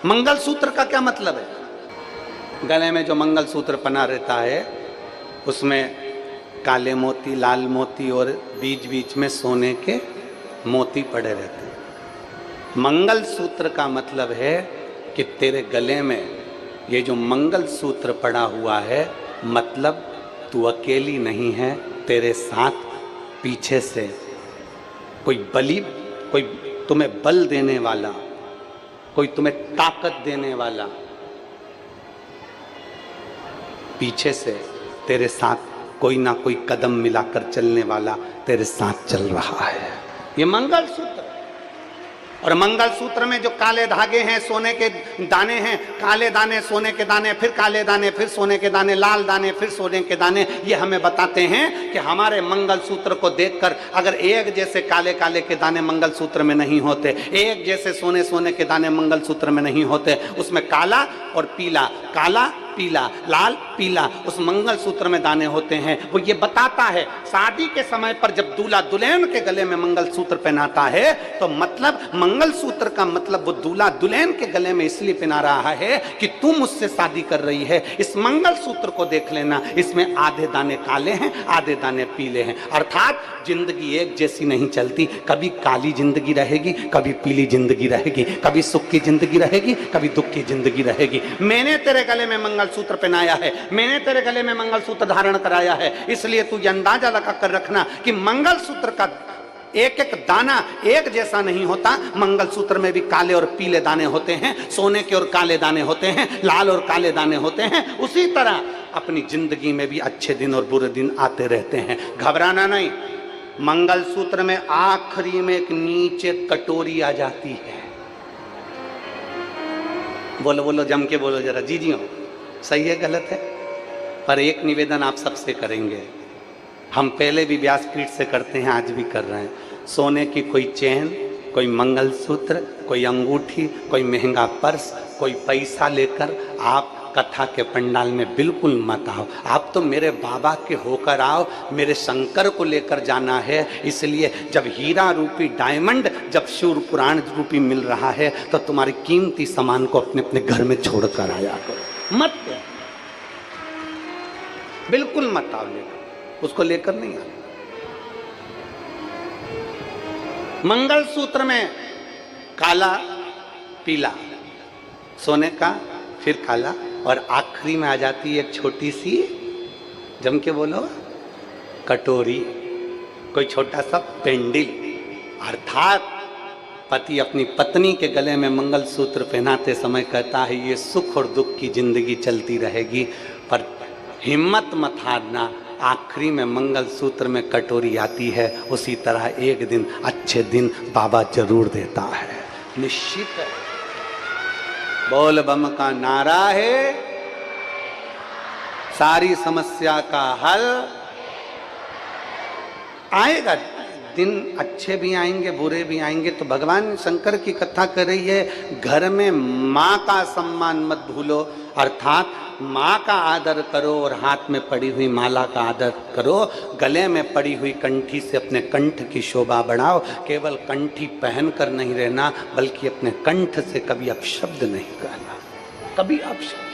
मंगलसूत्र का क्या मतलब है? गले में जो मंगलसूत्र पहना रहता है उसमें काले मोती, लाल मोती और बीच बीच में सोने के मोती पड़े रहते हैं। मंगलसूत्र का मतलब है कि तेरे गले में ये जो मंगलसूत्र पड़ा हुआ है, मतलब तू अकेली नहीं है, तेरे साथ पीछे से कोई तुम्हें बल देने वाला, कोई तुम्हें ताकत देने वाला पीछे से तेरे साथ कोई ना कोई कदम मिलाकर चलने वाला तेरे साथ चल रहा है। ये मंगलसूत्र। और मंगलसूत्र में जो काले धागे हैं, सोने के दाने हैं, काले दाने, सोने के दाने, फिर काले दाने, फिर सोने के दाने, लाल दाने, फिर सोने के दाने, ये हमें बताते हैं कि हमारे मंगलसूत्र को देखकर अगर एक जैसे काले काले के दाने मंगलसूत्र में नहीं होते, एक जैसे सोने सोने के दाने मंगलसूत्र में नहीं होते, उसमें काला और पीला, काला पीला, लाल पीला उस मंगलसूत्र में दाने होते हैं। वो ये बताता है शादी के समय पर जब दूल्हा दुल्हन के गले में मंगलसूत्र पहनाता है तो मतलब मंगलसूत्र का मतलब वो दूल्हा दुल्हन के गले में इसलिए पहना रहा है कि तू मुझसे शादी कर रही है। इस मंगलसूत्र को देख लेना, इसमें आधे दाने काले हैं, आधे दाने पीले हैं। अर्थात जिंदगी एक जैसी नहीं चलती, कभी काली जिंदगी रहेगी, कभी पीली जिंदगी रहेगी, कभी सुख की जिंदगी रहेगी, कभी दुख की जिंदगी रहेगी। मैंने तेरे गले में मंगलसूत्र पहनाया है, मैंने तेरे गले में मंगलसूत्र धारण कराया है, इसलिए तू ये अंदाजा लगा कर रखना कि मंगलसूत्र का एक एक दाना एक जैसा नहीं होता। मंगलसूत्र में भी काले और पीले दाने होते हैं, सोने के और काले दाने होते हैं, लाल और काले दाने होते हैं। उसी तरह अपनी जिंदगी में भी अच्छे दिन और बुरे दिन आते रहते हैं। घबराना नहीं। मंगलसूत्र में आखिरी में एक नीचे कटोरी आ जाती है। बोलो बोलो, जम के बोलो जरा, जी जी हो, सही है गलत है? पर एक निवेदन आप सबसे करेंगे, हम पहले भी व्यासपीठ से करते हैं, आज भी कर रहे हैं। सोने की कोई चेन, कोई मंगलसूत्र, कोई अंगूठी, कोई महंगा पर्स, कोई पैसा लेकर आप कथा के पंडाल में बिल्कुल मत आओ। आप तो मेरे बाबा के होकर आओ, मेरे शंकर को लेकर जाना है। इसलिए जब हीरा रूपी डायमंड, जब शिव पुराण रूपी मिल रहा है तो तुम्हारी कीमती सामान को अपने अपने घर में छोड़कर आया करो। मत बिल्कुल मत आओ, लेकर उसको लेकर नहीं आना। मंगलसूत्र में काला पीला, सोने का, फिर काला, और आखिरी में आ जाती है एक छोटी सी, जम के बोलो, कटोरी, कोई छोटा सा पेंडिल। अर्थात पति अपनी पत्नी के गले में मंगलसूत्र पहनाते समय कहता है ये सुख और दुख की जिंदगी चलती रहेगी, पर हिम्मत मत हारना, आखिरी में मंगलसूत्र में कटोरी आती है। उसी तरह एक दिन अच्छे दिन बाबा जरूर देता है, निश्चित है। बोल बम का नारा है, सारी समस्या का हल आएगा। दिन अच्छे भी आएंगे, बुरे भी आएंगे। तो भगवान शंकर की कथा कर रही है, घर में माँ का सम्मान मत भूलो, अर्थात माँ का आदर करो और हाथ में पड़ी हुई माला का आदर करो। गले में पड़ी हुई कंठी से अपने कंठ की शोभा बढ़ाओ। केवल कंठी पहनकर नहीं रहना, बल्कि अपने कंठ से कभी अपशब्द नहीं कहना, कभी अपशब्द।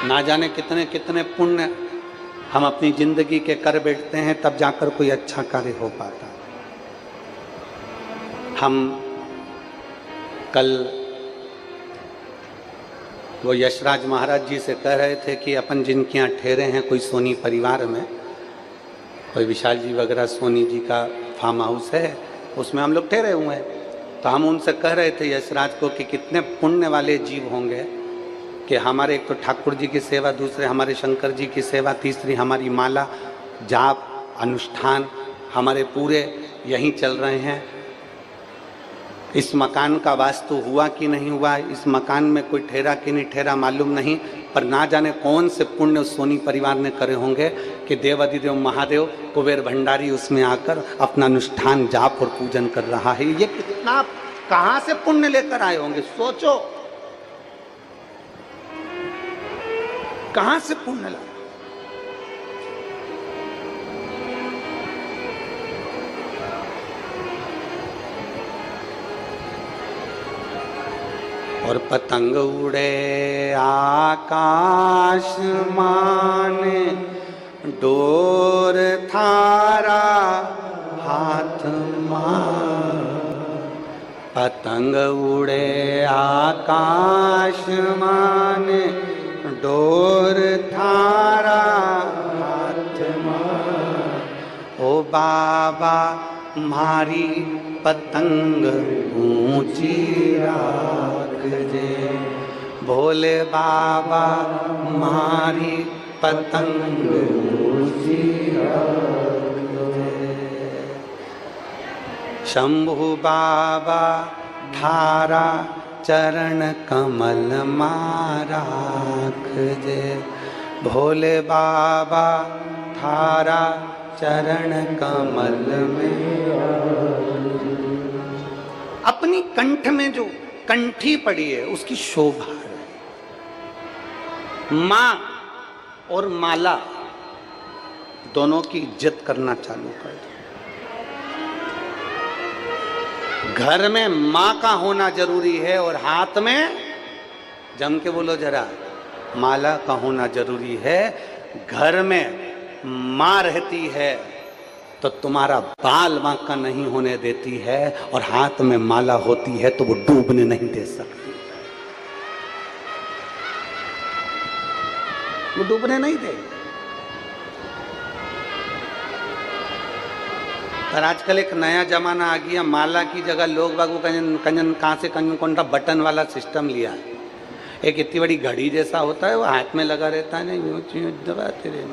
ना जाने कितने कितने पुण्य हम अपनी जिंदगी के कर बैठते हैं, तब जाकर कोई अच्छा कार्य हो पाता। हम कल वो यशराज महाराज जी से कह रहे थे कि अपन जिनके यहाँ ठहरे हैं, कोई सोनी परिवार में, कोई विशाल जी वगैरह सोनी जी का फार्म हाउस है, उसमें हम लोग ठहरे हुए हैं। तो हम उनसे कह रहे थे यशराज को कि कितने पुण्य वाले जीव होंगे कि हमारे एक तो ठाकुर जी की सेवा, दूसरे हमारे शंकर जी की सेवा, तीसरी हमारी माला जाप अनुष्ठान हमारे पूरे यहीं चल रहे हैं। इस मकान का वास्तु हुआ कि नहीं हुआ, इस मकान में कोई ठहरा कि नहीं ठहरा मालूम नहीं, पर ना जाने कौन से पुण्य सोनी परिवार ने करे होंगे कि देवाधिदेव महादेव कुबेर भंडारी उसमें आकर अपना अनुष्ठान जाप और पूजन कर रहा है। ये कितना कहाँ से पुण्य लेकर आए होंगे, सोचो कहाँ से पुण्य लाए। और पतंग उड़े आकाश माने, डोर थारा हाथ मार। पतंग उड़े आकाश माने, डोर थारा हाथ मार। ओ बाबा मारी पतंग ऊंची राख जे, भोले बाबा मारी पतंग ऊंची राख जे। शंभु बाबा थारा चरण कमल माराख जे, भोले बाबा थारा चरण कमल में। अपनी कंठ में जो कंठी पड़ी है उसकी शोभा है। मां और माला दोनों की इज्जत करना चालू कर दो। घर में मां का होना जरूरी है और हाथ में, जम के बोलो जरा, माला का होना जरूरी है। घर में मां रहती है तो तुम्हारा बाल मां का नहीं होने देती है, और हाथ में माला होती है तो वो डूबने नहीं दे सकती, वो डूबने नहीं दे। पर आजकल एक नया जमाना आ गया, माला की जगह लोग बागों कंजन कहाँ से कौन सा बटन वाला सिस्टम लिया है। एक इतनी बड़ी घड़ी जैसा होता है, वो हाथ में लगा रहता है ना, यूं दबाते रहे।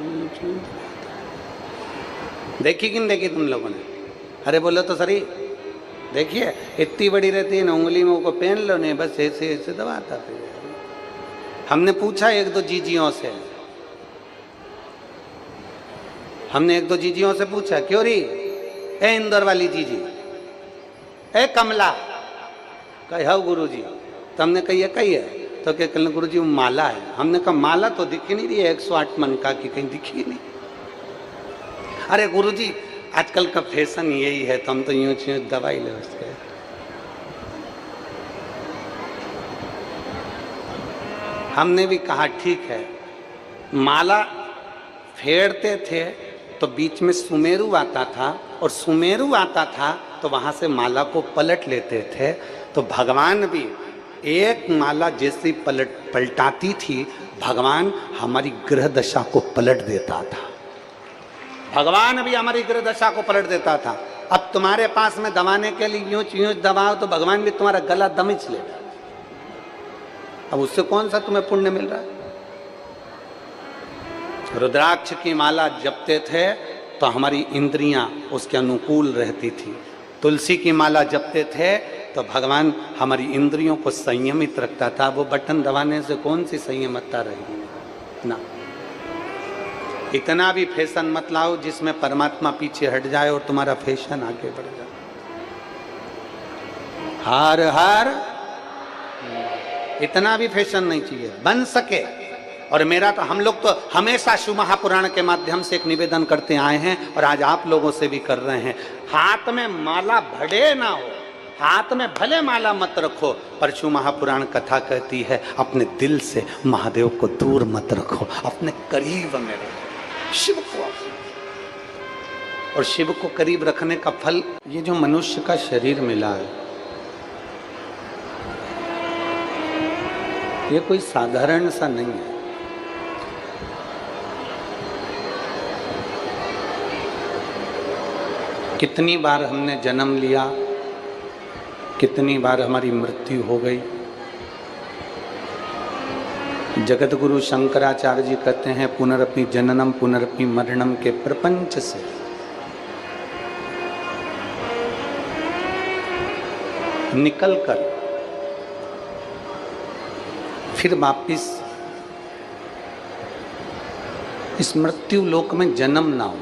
देखी कि नहीं देखी तुम लोगों ने? अरे बोलो तो सही, देखिए इतनी बड़ी रहती है ना, उंगली में वो पहन लो, नहीं बस ऐसे ऐसे दबाता फिर। हमने पूछा एक दो जीजियों से, हमने एक दो जीजियों से पूछा, क्यों री ए इंदौर वाली जीजी, ए कमला, कहे हाँ गुरु जी। तो हमने कही है, तो क्या कल गुरु जी वो माला है। हमने कहा माला तो दिख नहीं रही है 108 मन का, कि कहीं दिखी नहीं। अरे गुरु जी आजकल का फैशन यही है, तो हम तो यूं दवाई ले उसके। हमने भी कहा ठीक है, माला फेरते थे तो बीच में सुमेरु आता था, और सुमेरु आता था तो वहां से माला को पलट लेते थे। तो भगवान भी एक माला जैसी पलटाती थी, भगवान हमारी ग्रह दशा को पलट देता था। भगवान भी हमारी ग्रह दशा को पलट देता था। अब तुम्हारे पास में दबाने के लिए यूं यूं दबाओ तो भगवान भी तुम्हारा गला दमिच लेगा। अब उससे कौन सा तुम्हें पुण्य मिल रहा है? रुद्राक्ष की माला जपते थे तो हमारी इंद्रियां उसके अनुकूल रहती थी। तुलसी की माला जपते थे तो भगवान हमारी इंद्रियों को संयमित रखता था। वो बटन दबाने से कौन सी संयमता रहेगी ना। इतना भी फैशन मत लाओ जिसमें परमात्मा पीछे हट जाए और तुम्हारा फैशन आगे बढ़ जाए। हर हर, इतना भी फैशन नहीं चाहिए, बन सके। और मेरा तो, हम लोग तो हमेशा शिव महापुराण के माध्यम से एक निवेदन करते आए हैं और आज आप लोगों से भी कर रहे हैं, हाथ में माला भड़े ना हो, हाथ में भले माला मत रखो, पर शिव महापुराण कथा कहती है अपने दिल से महादेव को दूर मत रखो, अपने करीब में रखो शिव को। और शिव को करीब रखने का फल, ये जो मनुष्य का शरीर मिला है, ये कोई साधारण सा नहीं है। कितनी बार हमने जन्म लिया, कितनी बार हमारी मृत्यु हो गई। जगत गुरु शंकराचार्य जी कहते हैं, पुनरपि जननम पुनरपि मरणम के प्रपंच से निकलकर फिर वापिस इस मृत्यु लोक में जन्म ना हो,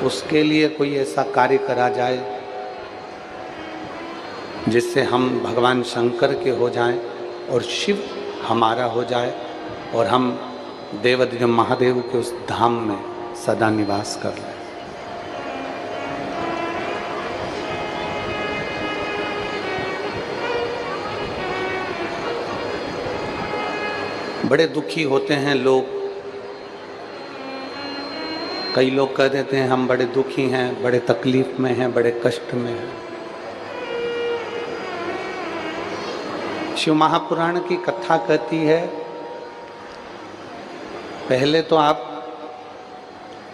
उसके लिए कोई ऐसा कार्य करा जाए जिससे हम भगवान शंकर के हो जाएं और शिव हमारा हो जाए और हम देवदेव महादेव के उस धाम में सदा निवास कर लें। बड़े दुखी होते हैं लोग। कई लोग कह देते हैं हम बड़े दुखी हैं, बड़े तकलीफ में हैं, बड़े कष्ट में हैं। शिव महापुराण की कथा कहती है, पहले तो आप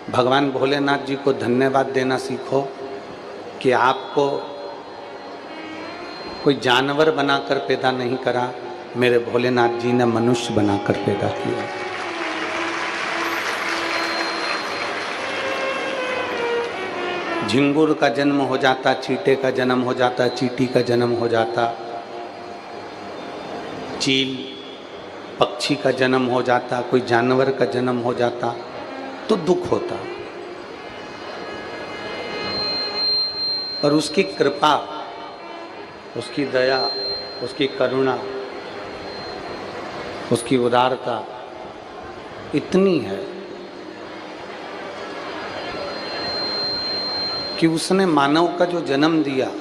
भगवान भोलेनाथ जी को धन्यवाद देना सीखो कि आपको कोई जानवर बनाकर पैदा नहीं करा, मेरे भोलेनाथ जी ने मनुष्य बनाकर पैदा किया। झिंगुर का जन्म हो जाता, चींटे का जन्म हो जाता, चींटी का जन्म हो जाता, चील पक्षी का जन्म हो जाता, कोई जानवर का जन्म हो जाता तो दुख होता। पर उसकी कृपा, उसकी दया, उसकी करुणा, उसकी उदारता इतनी है कि उसने मानव का जो जन्म दिया,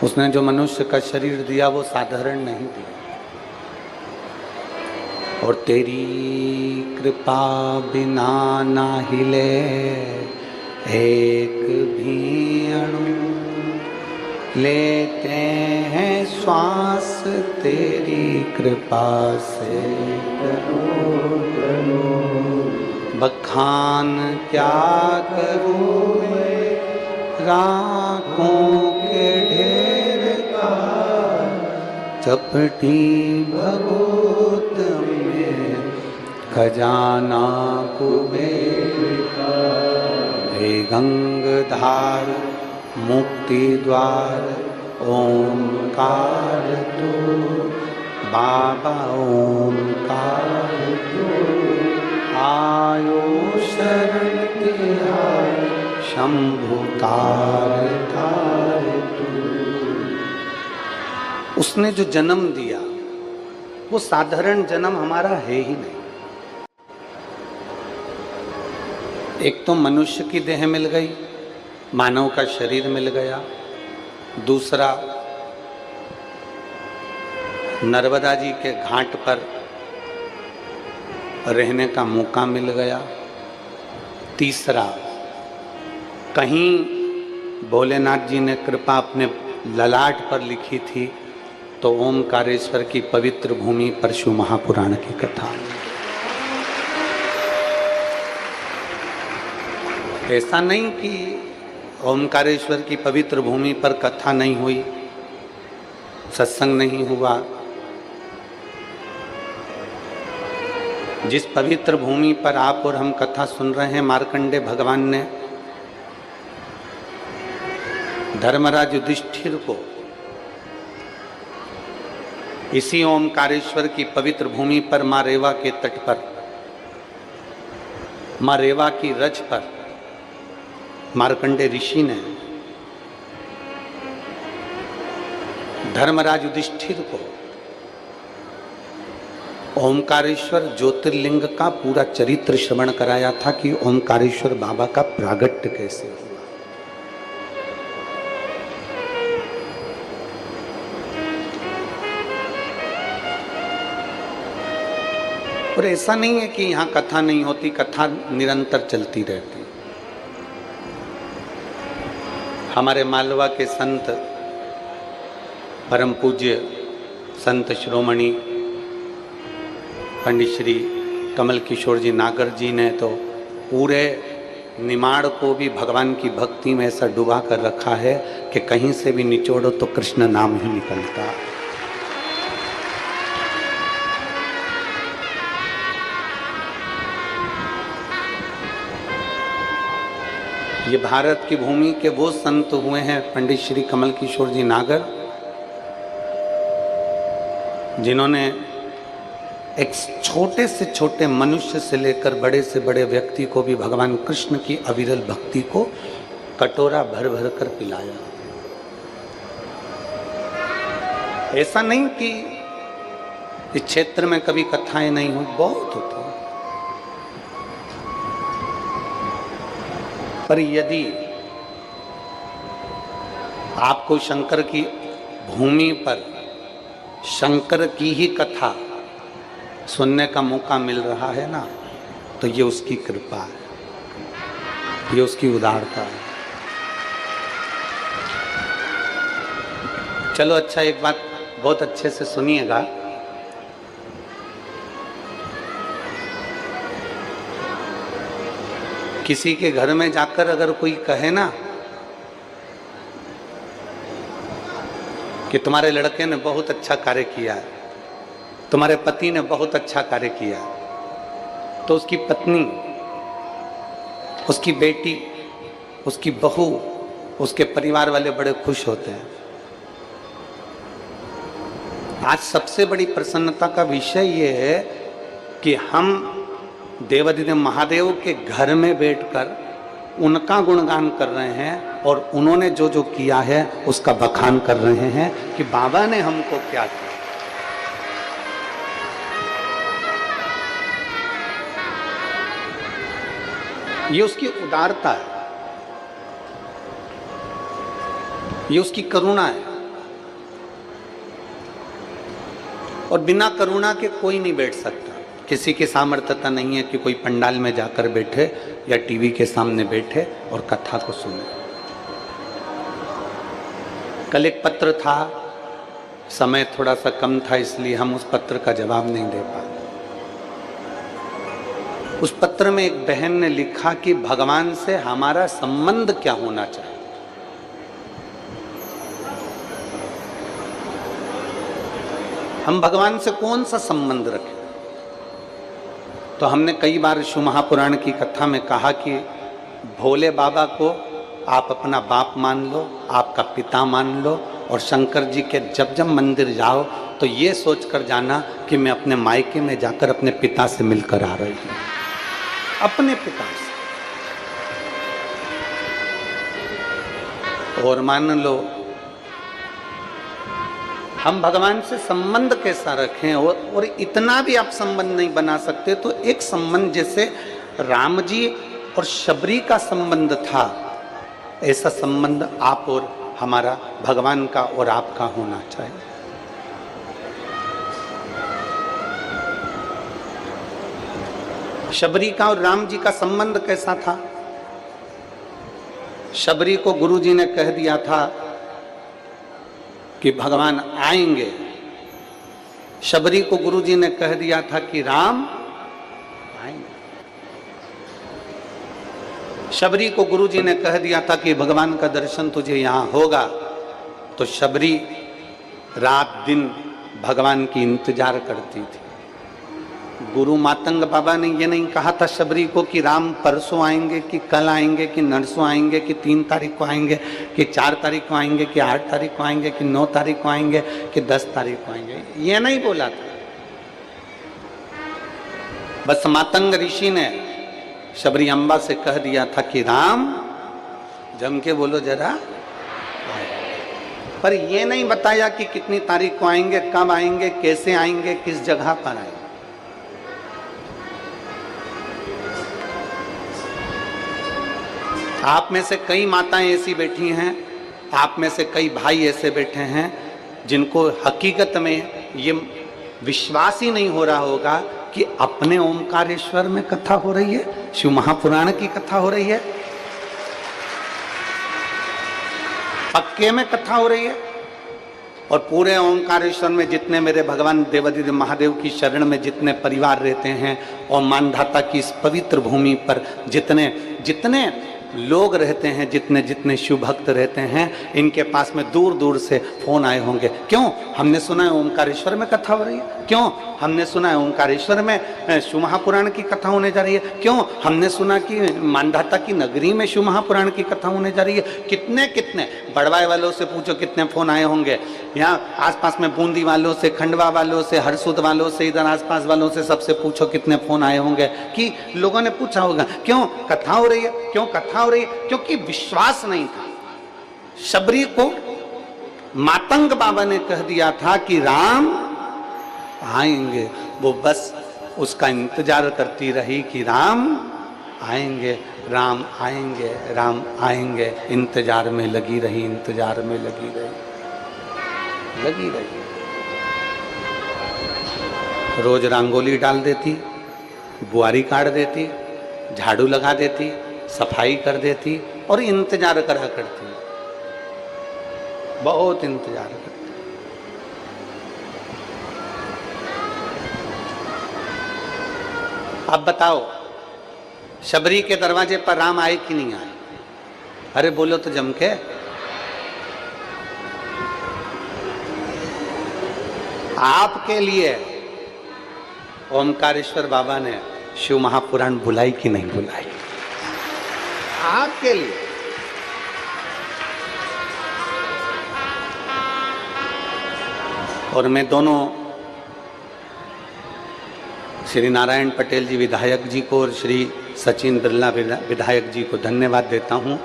उसने जो मनुष्य का शरीर दिया वो साधारण नहीं दिया। और तेरी कृपा बिना ना हिले एक भी अणु, लेते हैं श्वास तेरी कृपा से। बखान क्या करूं मैं राखों के ढेर का, चपटी भगोत में खजाना कुबेर का। हे गंगधार मुक्ति द्वार ओंकार तू, बाबा ओंकार तू। आयो शरण तिहार शंभु तार तार तू। उसने जो जन्म दिया वो साधारण जन्म हमारा है ही नहीं। एक तो मनुष्य की देह मिल गई, मानव का शरीर मिल गया। दूसरा, नर्मदा जी के घाट पर रहने का मौका मिल गया। तीसरा, कहीं भोलेनाथ जी ने कृपा अपने ललाट पर लिखी थी तो ओमकारेश्वर की पवित्र भूमि पर शिव महापुराण की कथा। ऐसा नहीं कि ओमकारेश्वर की पवित्र भूमि पर कथा नहीं हुई, सत्संग नहीं हुआ। जिस पवित्र भूमि पर आप और हम कथा सुन रहे हैं, मार्कंडे भगवान ने धर्मराज युधिष्ठिर को इसी ओमकारेश्वर की पवित्र भूमि पर माँ रेवा के तट पर, माँ रेवा की रज पर मार्कंडे ऋषि ने धर्मराज युधिष्ठिर को ओमकारेश्वर ज्योतिर्लिंग का पूरा चरित्र श्रवण कराया था कि ओमकारेश्वर बाबा का प्रागट्य कैसे हुआ। और ऐसा नहीं है कि यहाँ कथा नहीं होती, कथा निरंतर चलती रहती। हमारे मालवा के संत परम पूज्य संत शिरोमणि पंडित श्री कमल किशोर जी नागर जी ने तो पूरे निमाड़ को भी भगवान की भक्ति में ऐसा डुबा कर रखा है कि कहीं से भी निचोड़ो तो कृष्ण नाम ही निकलता। ये भारत की भूमि के वो संत हुए हैं पंडित श्री कमल किशोर जी नागर, जिन्होंने एक छोटे से छोटे मनुष्य से लेकर बड़े से बड़े व्यक्ति को भी भगवान कृष्ण की अविरल भक्ति को कटोरा भर भर कर पिलाया। ऐसा नहीं कि इस क्षेत्र में कभी कथाएं नहीं हुई, बहुत होती। पर यदि आपको शंकर की भूमि पर शंकर की ही कथा सुनने का मौका मिल रहा है ना, तो ये उसकी कृपा है, ये उसकी उदारता है। चलो अच्छा, एक बात बहुत अच्छे से सुनिएगा। किसी के घर में जाकर अगर कोई कहे ना कि तुम्हारे लड़के ने बहुत अच्छा कार्य किया है, तुम्हारे पति ने बहुत अच्छा कार्य किया, तो उसकी पत्नी, उसकी बेटी, उसकी बहू, उसके परिवार वाले बड़े खुश होते हैं। आज सबसे बड़ी प्रसन्नता का विषय ये है कि हम देवाधिदेव महादेव के घर में बैठकर उनका गुणगान कर रहे हैं और उन्होंने जो जो किया है उसका बखान कर रहे हैं कि बाबा ने हमको क्या किया। ये उसकी उदारता है, ये उसकी करुणा है। और बिना करुणा के कोई नहीं बैठ सकता। किसी की सामर्थ्यता नहीं है कि कोई पंडाल में जाकर बैठे या टीवी के सामने बैठे और कथा को सुने। कल एक पत्र था, समय थोड़ा सा कम था इसलिए हम उस पत्र का जवाब नहीं दे पाए। उस पत्र में एक बहन ने लिखा कि भगवान से हमारा संबंध क्या होना चाहिए। हम भगवान से कौन सा संबंध रखें। तो हमने कई बार शिव महापुराण की कथा में कहा कि भोले बाबा को आप अपना बाप मान लो, आपका पिता मान लो, और शंकर जी के जब जब मंदिर जाओ तो ये सोचकर जाना कि मैं अपने मायके में जाकर अपने पिता से मिलकर आ रही हूँ, अपने पिता से। और मान लो हम भगवान से संबंध कैसा रखें, और इतना भी आप संबंध नहीं बना सकते तो एक संबंध जैसे राम जी और शबरी का संबंध था, ऐसा संबंध आप और हमारा भगवान का और आपका होना चाहिए। शबरी का और राम जी का संबंध कैसा था? शबरी को गुरुजी ने कह दिया था कि भगवान आएंगे। शबरी को गुरुजी ने कह दिया था कि राम आएंगे। शबरी को गुरुजी ने कह दिया था कि भगवान का दर्शन तुझे यहां होगा। तो शबरी रात दिन भगवान की इंतजार करती थी। गुरु मातंग बाबा ने ये नहीं कहा था शबरी को कि राम परसों आएंगे, कि कल आएंगे, कि नरसों आएंगे, कि 3 तारीख को आएंगे, कि 4 तारीख को आएंगे, कि 8 तारीख को आएंगे, कि 9 तारीख को आएंगे, कि 10 तारीख को आएंगे। ये नहीं बोला था। बस मातंग ऋषि ने शबरी अम्बा से कह दिया था कि राम, जम के बोलो जरा, पर ये नहीं बताया कि कितनी तारीख को आएंगे, कब आएंगे, कैसे आएंगे, किस जगह पर आएंगे। आप में से कई माताएं ऐसी बैठी हैं, आप में से कई भाई ऐसे बैठे हैं जिनको हकीकत में ये विश्वास ही नहीं हो रहा होगा कि अपने ओमकारेश्वर में कथा हो रही है, शिव महापुराण की कथा हो रही है, पक्के में कथा हो रही है। और पूरे ओमकारेश्वर में जितने मेरे भगवान देवाधिदेव महादेव की शरण में जितने परिवार रहते हैं और मानधाता की इस पवित्र भूमि पर जितने जितने लोग रहते हैं, जितने जितने शिव भक्त रहते हैं, इनके पास में दूर दूर से फोन आए होंगे। क्यों? हमने सुना है ओमकारेश्वर में कथा हो रही है। क्यों? हमने सुना है ओमकारेश्वर में शिव महापुराण की कथा होने जा रही है। क्यों? हमने सुना कि मानधाता की नगरी में शिव महापुराण की कथा होने जा रही है। कितने कितने बड़वाई वालों से पूछो कितने फोन आए होंगे। यहाँ आसपास में बूंदी वालों से, खंडवा वालों से, हरसूद वालों से, इधर आसपास वालों से सबसे पूछो कितने फोन आए होंगे कि लोगों ने पूछा होगा क्यों कथा हो रही है, क्यों कथा हो रही है? क्योंकि विश्वास नहीं था। शबरी को मातंग बाबा ने कह दिया था कि राम आएंगे, वो बस उसका इंतजार करती रही कि राम आएंगे, राम आएंगे, राम आएंगे। इंतजार में लगी रही, इंतजार में लगी रही। रोज रंगोली डाल देती, बुआरी काट देती, झाड़ू लगा देती, सफाई कर देती और इंतजार करा करती, बहुत इंतजार करती। अब बताओ, शबरी के दरवाजे पर राम आए कि नहीं आए? अरे बोलो तो जम के। आपके लिए ओमकारेश्वर बाबा ने शिव महापुराण बुलाई कि नहीं बुलाई? आपके लिए। और मैं दोनों श्री नारायण पटेल जी विधायक जी को और श्री सचिन बिरला विधायक जी को धन्यवाद देता हूं।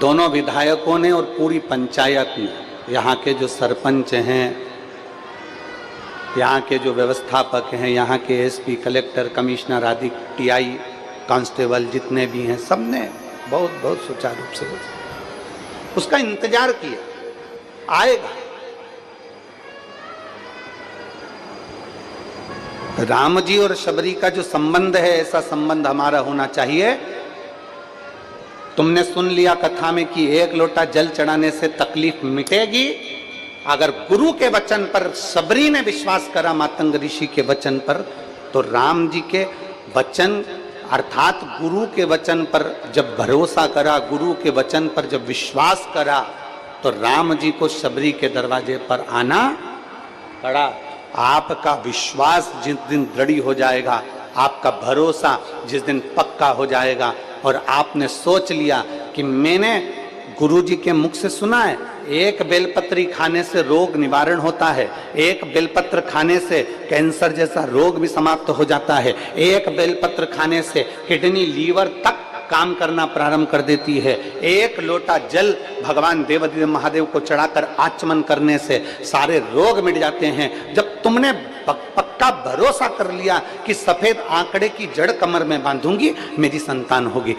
दोनों विधायकों ने और पूरी पंचायत ने, यहाँ के जो सरपंच हैं, यहाँ के जो व्यवस्थापक हैं, यहाँ के एसपी, कलेक्टर, कमिश्नर आदि, टीआई, कांस्टेबल जितने भी हैं, सब ने बहुत बहुत सुचारू रूप से उसका इंतजार किया, आएगा। राम जी और शबरी का जो संबंध है, ऐसा संबंध हमारा होना चाहिए। तुमने सुन लिया कथा में कि एक लोटा जल चढ़ाने से तकलीफ मिटेगी। अगर गुरु के वचन पर शबरी ने विश्वास करा, मातंग ऋषि के वचन पर, तो राम जी के वचन अर्थात गुरु के वचन पर जब भरोसा करा, गुरु के वचन पर जब विश्वास करा, तो राम जी को शबरी के दरवाजे पर आना पड़ा। आपका विश्वास जिस दिन दृढ़ हो जाएगा, आपका भरोसा जिस दिन पक्का हो जाएगा और आपने सोच लिया कि मैंने गुरु जी के मुख से सुना है, एक बेलपत्री खाने से रोग निवारण होता है, एक बेलपत्र खाने से कैंसर जैसा रोग भी समाप्त हो जाता है, एक बेलपत्र खाने से किडनी, लीवर तक काम करना प्रारंभ कर देती है, एक लोटा जल भगवान देवाधिदेव महादेव को चढ़ाकर आचमन करने से सारे रोग मिट जाते हैं। जब तुमने पक्का भरोसा कर लिया कि सफेद आंकड़े की जड़ कमर में बांधूंगी, मेरी संतान होगी,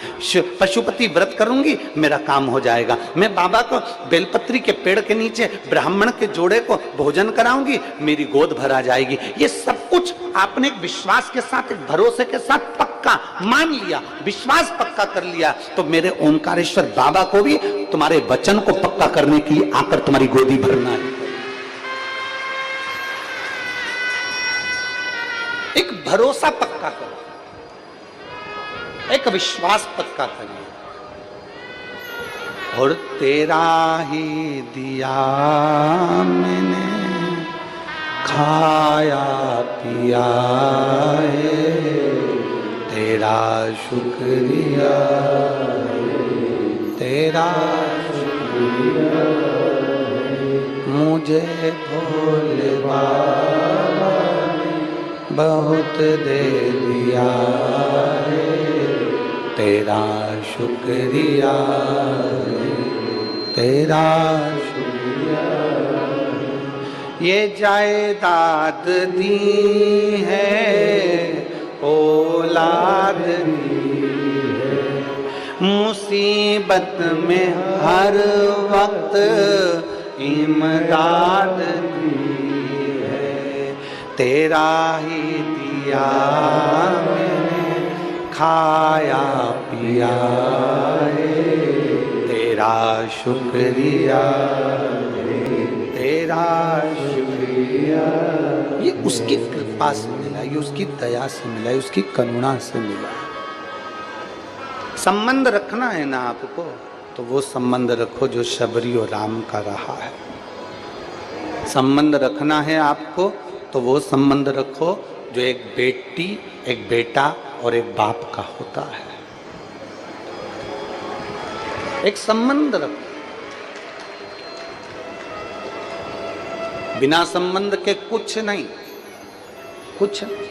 पशुपति व्रत करूंगी, मेरा काम हो जाएगा, मैं बाबा को बेलपत्री के पेड़ के नीचे ब्राह्मण के जोड़े को भोजन कराऊंगी, मेरी गोद भरा जाएगी, ये सब कुछ आपने एक विश्वास के साथ, एक भरोसे के साथ पक्का मान लिया, विश्वास पक्का कर लिया, तो मेरे ओमकारेश्वर बाबा को भी तुम्हारे वचन को पक्का करने के लिए आकर तुम्हारी गोदी भरना है। एक भरोसा पक्का करो, एक विश्वास पक्का करिए। और तेरा ही दिया मैंने खाया पिया है, तेरा शुक्रिया, तेरा शुक्रिया, मुझे भोले बाबा बहुत दे दिया है, तेरा शुक्रिया, तेरा शुक्रिया। ये जायदाद दी है, औलाद दी है, मुसीबत में हर वक्त इमदाद दी है, तेरा ही दिया मैंने खाया पिया है, तेरा शुक्रिया, तेरा शुक्रिया। ये उसकी कृपा से मिला, ये उसकी दया से मिला, ये उसकी करुणा से मिला। संबंध रखना है ना आपको, तो वो संबंध रखो जो शबरी और राम का रहा है। संबंध रखना है आपको, तो वो संबंध रखो जो एक बेटी, एक बेटा और एक बाप का होता है। एक संबंध रखो, बिना संबंध के कुछ नहीं, कुछ नहीं।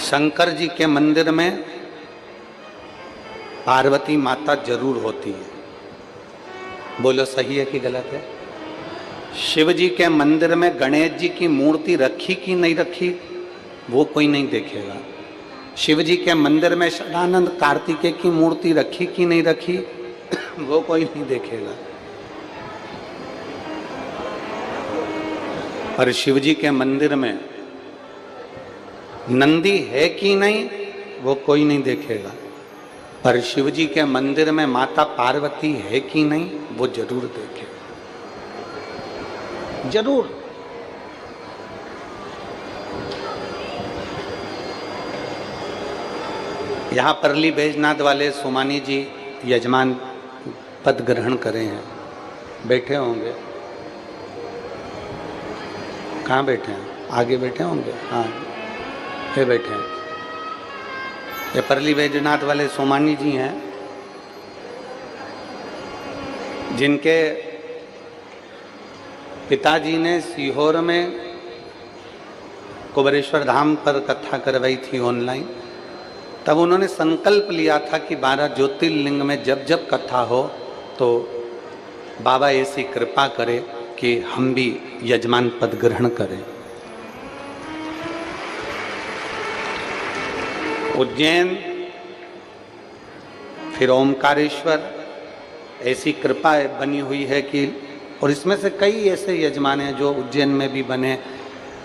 शंकर जी के मंदिर में पार्वती माता जरूर होती है, बोलो सही है कि गलत है? शिव जी के मंदिर में गणेश जी की मूर्ति रखी कि नहीं रखी, वो कोई नहीं देखेगा। शिव जी के मंदिर में सदानंद कार्तिकेय की मूर्ति रखी कि नहीं रखी, वो कोई नहीं देखेगा। पर शिव जी के मंदिर में नंदी है कि नहीं वो कोई नहीं देखेगा, पर शिव जी के मंदिर में माता पार्वती है कि नहीं वो जरूर देखेगा, जरूर। यहां परली बैजनाथ वाले सोमानी जी यजमान पद ग्रहण करे हैं, बैठे होंगे। कहाँ बैठे हैं? आगे बैठे होंगे। हाँ, ये बैठे हैं। ये परली बैजनाथ वाले सोमानी जी हैं, जिनके पिताजी ने सीहोर में कुबेरेश्वर धाम पर कथा करवाई थी ऑनलाइन। तब उन्होंने संकल्प लिया था कि 12 ज्योतिर्लिंग में जब जब कथा हो तो बाबा ऐसी कृपा करे कि हम भी यजमान पद ग्रहण करें। उज्जैन, फिर ओमकारेश्वर, ऐसी कृपा बनी हुई है कि, और इसमें से कई ऐसे यजमान हैं जो उज्जैन में भी बने,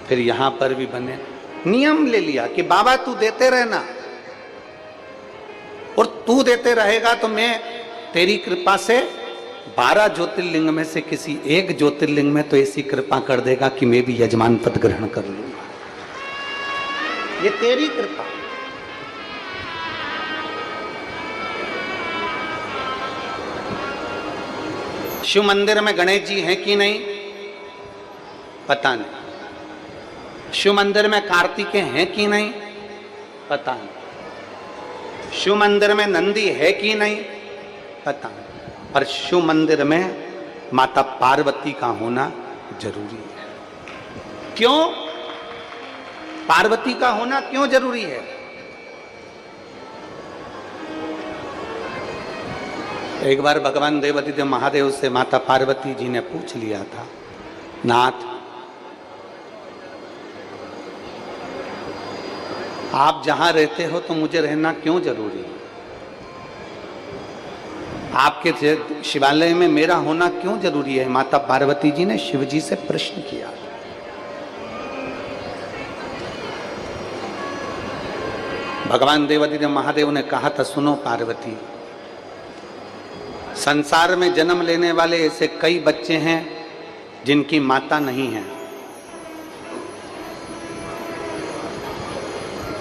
फिर यहाँ पर भी बने। नियम ले लिया कि बाबा तू देते रहना, और तू देते रहेगा तो मैं तेरी कृपा से 12 ज्योतिर्लिंग में से किसी एक ज्योतिर्लिंग में तो ऐसी कृपा कर देगा कि मैं भी यजमान पद ग्रहण कर लूंगा। ये तेरी कृपा। शिव मंदिर में गणेश जी हैं कि नहीं पता नहीं। शिव मंदिर में कार्तिकेय हैं कि नहीं पता नहीं। शिव मंदिर में नंदी है कि नहीं पता नहीं। पर शिव मंदिर में माता पार्वती का होना जरूरी है। क्यों पार्वती का होना क्यों जरूरी है? एक बार भगवान देवादिदेव महादेव से माता पार्वती जी ने पूछ लिया था, नाथ आप जहां रहते हो तो मुझे रहना क्यों जरूरी है? आपके शिवालय में मेरा होना क्यों जरूरी है? माता पार्वती जी ने शिव जी से प्रश्न किया। भगवान देवादिदेव महादेव ने कहा था, सुनो पार्वती, संसार में जन्म लेने वाले ऐसे कई बच्चे हैं जिनकी माता नहीं है।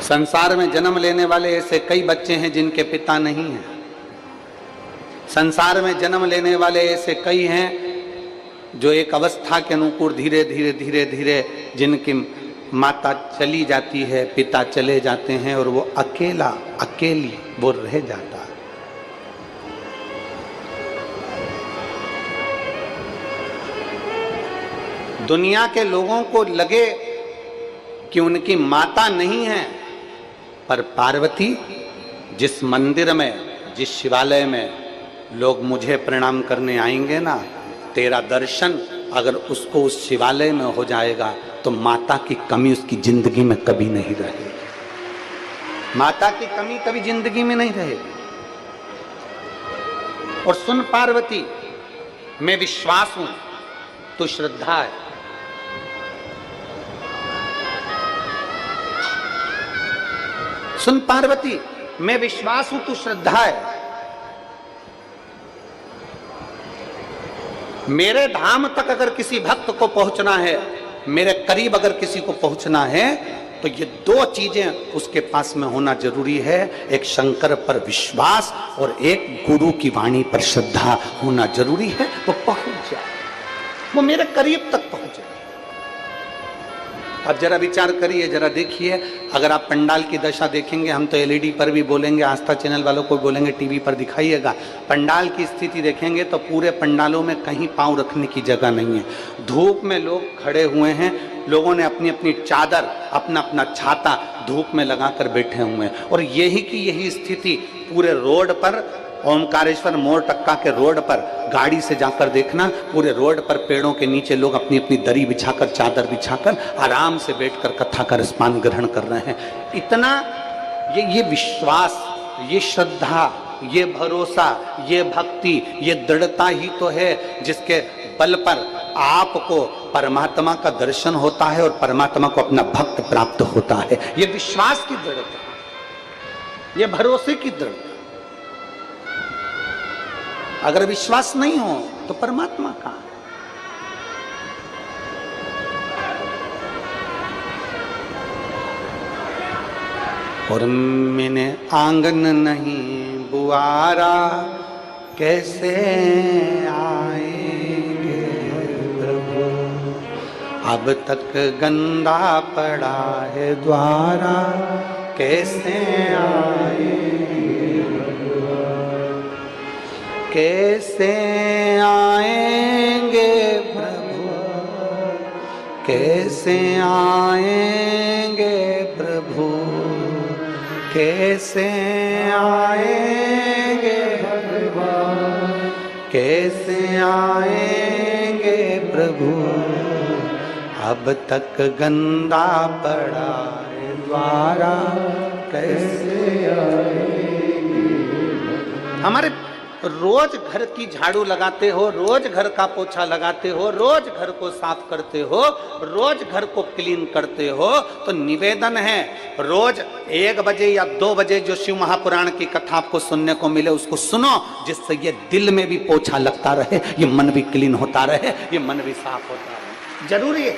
संसार में जन्म लेने वाले ऐसे कई बच्चे हैं जिनके पिता नहीं हैं। संसार में जन्म लेने वाले ऐसे कई हैं जो एक अवस्था के अनुकूल धीरे धीरे धीरे धीरे जिनकी माता चली जाती है, पिता चले जाते हैं और वो अकेला अकेली वो रह जाता है। दुनिया के लोगों को लगे कि उनकी माता नहीं है, पर पार्वती जिस मंदिर में, जिस शिवालय में लोग मुझे प्रणाम करने आएंगे ना, तेरा दर्शन अगर उसको उस शिवालय में हो जाएगा तो माता की कमी उसकी जिंदगी में कभी नहीं रहेगी। माता की कमी कभी जिंदगी में नहीं रहेगी। और सुन पार्वती, मैं विश्वास हूं, तू श्रद्धा है। सुन पार्वती, मैं विश्वास हूं, तू श्रद्धा है। मेरे धाम तक अगर किसी भक्त को पहुंचना है, मेरे करीब अगर किसी को पहुंचना है, तो ये दो चीजें उसके पास में होना जरूरी है। एक शंकर पर विश्वास और एक गुरु की वाणी पर श्रद्धा होना जरूरी है। वो पहुंच जाए, वो मेरे करीब तक पहुंचे। अब जरा विचार करिए, जरा देखिए, अगर आप पंडाल की दशा देखेंगे, हम तो एलईडी पर भी बोलेंगे, आस्था चैनल वालों को बोलेंगे टीवी पर दिखाइएगा, पंडाल की स्थिति देखेंगे तो पूरे पंडालों में कहीं पांव रखने की जगह नहीं है। धूप में लोग खड़े हुए हैं, लोगों ने अपनी अपनी चादर, अपना अपना छाता धूप में लगाकर बैठे हुए हैं। और यही की यही स्थिति पूरे रोड पर, ओमकारेश्वर मोड़ टक्का के रोड पर गाड़ी से जाकर देखना, पूरे रोड पर पेड़ों के नीचे लोग अपनी अपनी दरी बिछाकर, चादर बिछाकर आराम से बैठकर कथा का रसपान ग्रहण कर रहे हैं। इतना ये विश्वास, ये श्रद्धा, ये भरोसा, ये भक्ति, ये दृढ़ता ही तो है जिसके बल पर आपको परमात्मा का दर्शन होता है और परमात्मा को अपना भक्त प्राप्त होता है। ये विश्वास की दृढ़ता, ये भरोसे की दृढ़ता। अगर विश्वास नहीं हो तो परमात्मा कहां है? और मैंने आंगन नहीं बुआरा, कैसे आएंगे प्रभु, अब तक गंदा पड़ा है द्वारा, कैसे आएंगे कैसे आएंगे प्रभु, कैसे आएंगे प्रभु, कैसे आएंगे भगवान, कैसे आएंगे प्रभु, अब तक गंदा पड़ा है द्वारा, कैसे आएंगे। हमारे रोज घर की झाड़ू लगाते हो, रोज घर का पोछा लगाते हो, रोज घर को साफ करते हो, रोज घर को क्लीन करते हो, तो निवेदन है रोज 1 बजे या 2 बजे जो शिव महापुराण की कथा आपको सुनने को मिले उसको सुनो, जिससे ये दिल में भी पोछा लगता रहे, ये मन भी क्लीन होता रहे, ये मन भी साफ होता रहे। जरूरी है,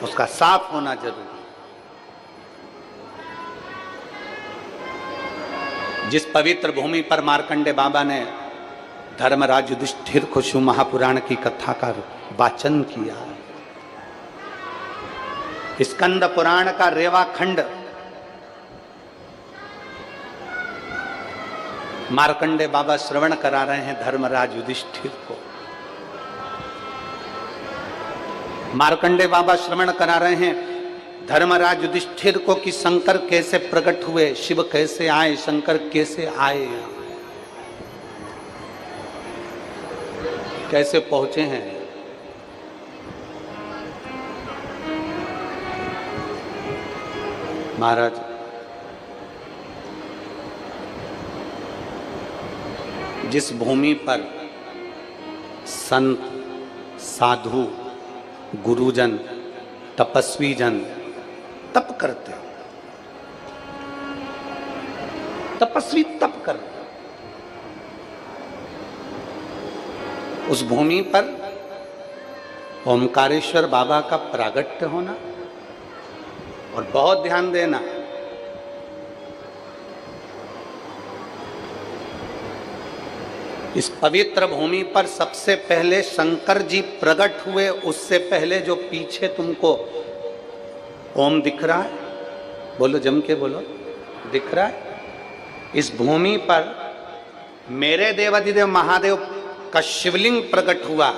उसका साफ होना जरूरी। जिस पवित्र भूमि पर मार्कंडे बाबा ने धर्मराज युधिष्ठिर को शिव महापुराण की कथा का वाचन किया, स्कंद पुराण का रेवा खंड मार्कंडे बाबा श्रवण करा रहे हैं धर्मराज युधिष्ठिर को। मार्कंडे बाबा श्रवण करा रहे हैं धर्मराज युधिष्ठिर को कि शंकर कैसे प्रकट हुए, शिव कैसे आए, शंकर कैसे आए, कैसे पहुंचे हैं। महाराज जिस भूमि पर संत, साधु, गुरुजन, तपस्वी जन तप करते हो, तपस्वी तप कर, उस भूमि पर ओमकारेश्वर बाबा का प्रागट्य होना। और बहुत ध्यान देना, इस पवित्र भूमि पर सबसे पहले शंकर जी प्रकट हुए, उससे पहले जो पीछे तुमको ओम दिख रहा है, बोलो जम के बोलो, दिख रहा है, इस भूमि पर मेरे देवाधिदेव महादेव का शिवलिंग प्रकट हुआ,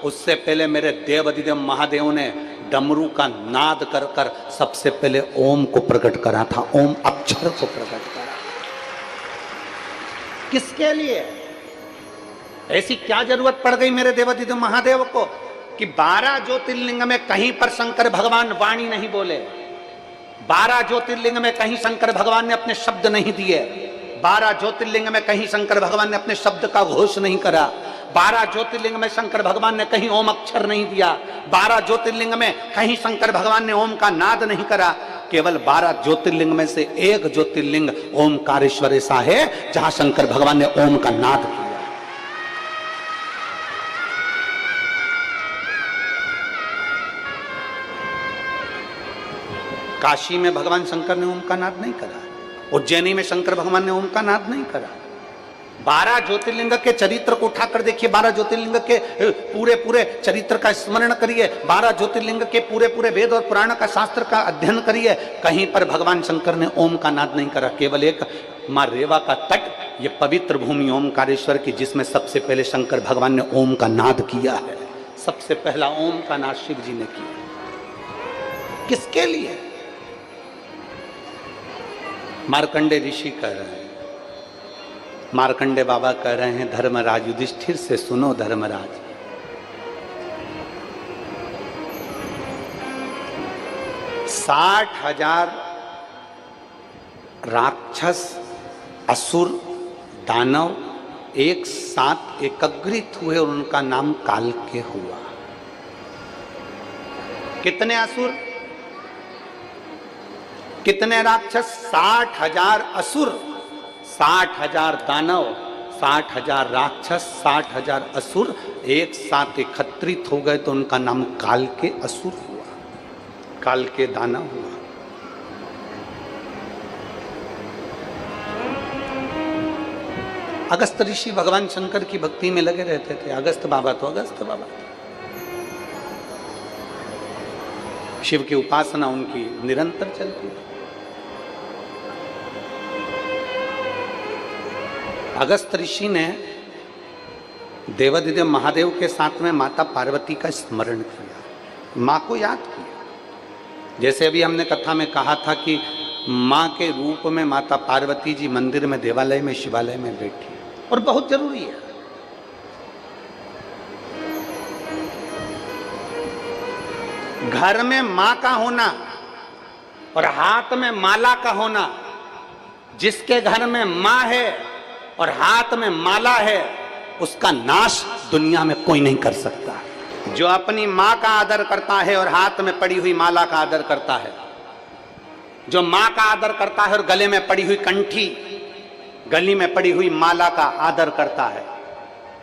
उससे पहले मेरे देवाधिदेव महादेव ने डमरू का नाद कर कर सबसे पहले ओम को प्रकट करा था, ओम अक्षर को प्रकट करा। किसके लिए? ऐसी क्या जरूरत पड़ गई मेरे देवाधिदेव महादेव को कि 12 ज्योतिर्लिंग में कहीं पर शंकर भगवान वाणी नहीं बोले, 12 ज्योतिर्लिंग में कहीं शंकर भगवान ने अपने शब्द नहीं दिए, 12 ज्योतिर्लिंग में कहीं शंकर भगवान ने अपने शब्द का घोष नहीं करा, 12 ज्योतिर्लिंग में शंकर भगवान ने कहीं ओम अक्षर नहीं दिया, 12 ज्योतिर्लिंग में कहीं शंकर भगवान ने ओम का नाद नहीं करा। केवल 12 ज्योतिर्लिंग में से एक ज्योतिर्लिंग ओमकारेश्वर ऐसा है जहां शंकर भगवान ने ओम का नाद किया। काशी में भगवान शंकर ने ओम का नाद नहीं करा, उज्जैनी में शंकर भगवान ने ओम का नाद नहीं करा। 12 ज्योतिर्लिंग के चरित्र को उठाकर देखिए, 12 ज्योतिर्लिंग के पूरे पूरे चरित्र का स्मरण करिए, 12 ज्योतिर्लिंग के पूरे पूरे वेद और पुराण का शास्त्र का अध्ययन करिए, कहीं पर भगवान शंकर ने ओम का नाद नहीं करा। केवल एक माँ रेवा का तट, ये पवित्र भूमि ओमकारेश्वर की, जिसमें सबसे पहले शंकर भगवान ने ओम का नाद किया है। सबसे पहला ओम का नाद शिव जी ने किया। किसके लिए? मार्कंडे ऋषि कह रहे हैं, मार्कंडे बाबा कह रहे हैं धर्मराज युधिष्ठिर से, सुनो धर्मराज, 60,000 राक्षस, असुर, दानव एक साथ एकत्रित हुए और उनका नाम कालके हुआ। कितने असुर, कितने राक्षस? 60,000 असुर, 60,000 दानव, 60,000 राक्षस, 60,000 असुर एक साथ एकत्रित हो गए तो उनका नाम कालके असुर हुआ, कालके दानव हुआ। अगस्त ऋषि भगवान शंकर की भक्ति में लगे रहते थे। अगस्त बाबा तो अगस्त बाबा थे। शिव की उपासना उनकी निरंतर चलती थी। अगस्त ऋषि ने देवाधिदेव महादेव के साथ में माता पार्वती का स्मरण किया, मां को याद किया। जैसे अभी हमने कथा में कहा था कि मां के रूप में माता पार्वती जी मंदिर में, देवालय में, शिवालय में बैठी, और बहुत जरूरी है। घर में मां का होना और हाथ में माला का होना, जिसके घर में मां है और हाथ में माला है, उसका नाश दुनिया में कोई नहीं कर सकता। जो अपनी मां का आदर करता है और हाथ में पड़ी हुई माला का आदर करता है, जो मां का आदर करता है और गले में पड़ी हुई कंठी, गली में पड़ी हुई माला का आदर करता है,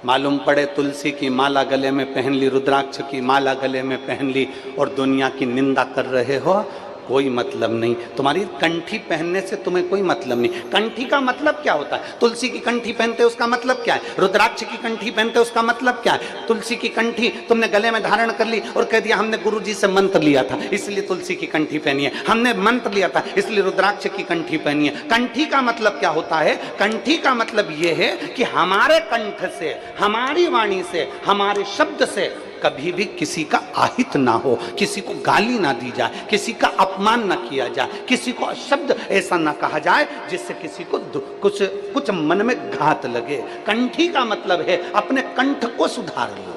मालूम पड़े तुलसी की माला गले में पहन ली, रुद्राक्ष की माला गले में पहन ली और दुनिया की निंदा कर रहे हो, कोई मतलब नहीं। तुम्हारी कंठी पहनने से तुम्हें कोई मतलब नहीं। कंठी का मतलब क्या होता है? तुलसी की कंठी पहनते उसका मतलब क्या है? रुद्राक्ष की कंठी पहनते उसका मतलब क्या है? तुलसी की कंठी तुमने गले में धारण कर ली और कह दिया हमने गुरुजी से मंत्र लिया था इसलिए तुलसी की कंठी पहनी है, हमने मंत्र लिया था इसलिए रुद्राक्ष की कंठी पहनी है। कंठी का मतलब क्या होता है? कंठी का मतलब यह है कि हमारे कंठ से, हमारी वाणी से, हमारे शब्द से कभी भी किसी का आहित ना हो, किसी को गाली ना दी जाए, किसी का अपमान ना किया जाए, किसी को शब्द ऐसा ना कहा जाए जिससे किसी को कुछ मन में घात लगे। कंठी का मतलब है अपने कंठ को सुधार लो।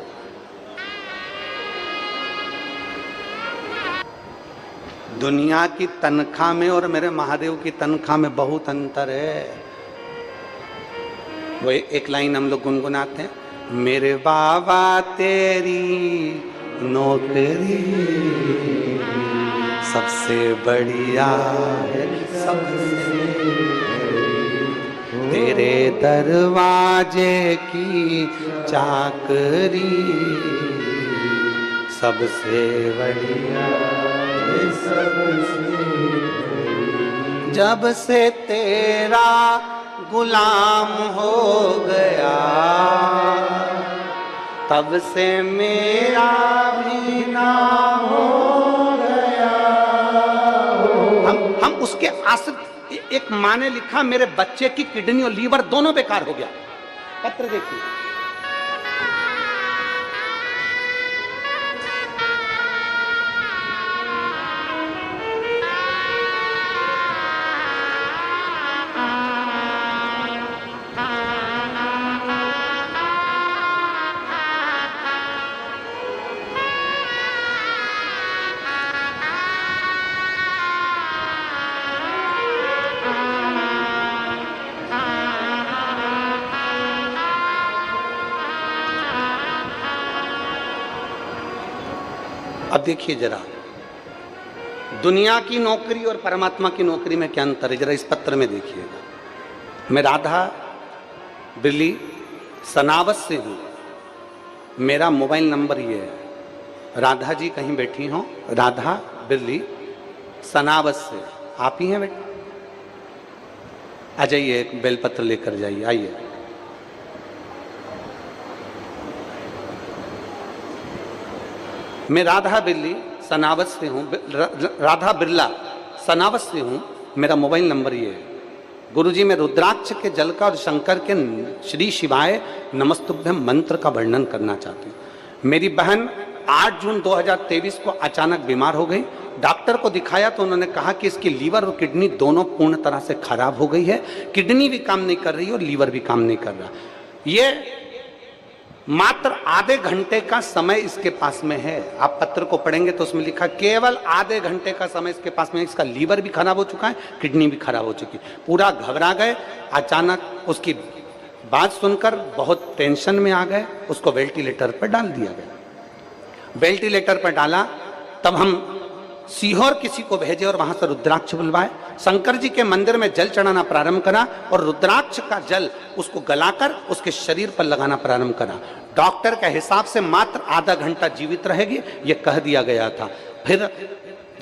दुनिया की तनख्वाह में और मेरे महादेव की तनख्वाह में बहुत अंतर है। वो एक लाइन हम लोग गुनगुनाते हैं, मेरे बाबा तेरी नौकरी सबसे बढ़िया है, सबसे तेरे दरवाजे की चाकरी सबसे बढ़िया है, सबसे। जब से तेरा गुलाम हो गया तब से मेरा भी नाम हो गया। हम उसके आश्रित। एक माँ ने लिखा मेरे बच्चे की किडनी और लीवर दोनों बेकार हो गया। पत्र देखिए, अब देखिए जरा दुनिया की नौकरी और परमात्मा की नौकरी में क्या अंतर है, जरा इस पत्र में देखिएगा। मैं राधा बिरली सनावत से हूँ, मेरा मोबाइल नंबर ये है। राधा जी कहीं बैठी हों, राधा बिरली सनावत से, आप ही हैं बेटा? आ जाइए, एक बेलपत्र लेकर जाइए, आइए। मैं राधा बिरली सनावत से हूँ, राधा बिरला सनावत से हूँ, मेरा मोबाइल नंबर ये है। गुरुजी मैं रुद्राक्ष के जल का और शंकर के श्री शिवाय नमस्तुभ्यम मंत्र का वर्णन करना चाहती हूँ। मेरी बहन 8 जून 2023 को अचानक बीमार हो गई। डॉक्टर को दिखाया तो उन्होंने कहा कि इसकी लीवर और किडनी दोनों पूर्ण तरह से खराब हो गई है। किडनी भी काम नहीं कर रही और लीवर भी काम नहीं कर रहा। ये मात्र आधे घंटे का समय इसके पास में है। आप पत्र को पढ़ेंगे तो उसमें लिखा केवल आधे घंटे का समय इसके पास में। इसका लीवर भी खराब हो चुका है, किडनी भी खराब हो चुकी। पूरा घबरा गए। अचानक उसकी बात सुनकर बहुत टेंशन में आ गए, उसको वेंटिलेटर पर डाल दिया गया। वेंटिलेटर पर डाला, तब हम सीहोर किसी को भेजे और वहां से रुद्राक्ष बुलवाए, शंकर जी के मंदिर में जल चढ़ाना प्रारंभ करा और रुद्राक्ष का जल उसको गलाकर उसके शरीर पर लगाना प्रारंभ करा। डॉक्टर के हिसाब से मात्र आधा घंटा जीवित रहेगी, यह कह दिया गया था। फिर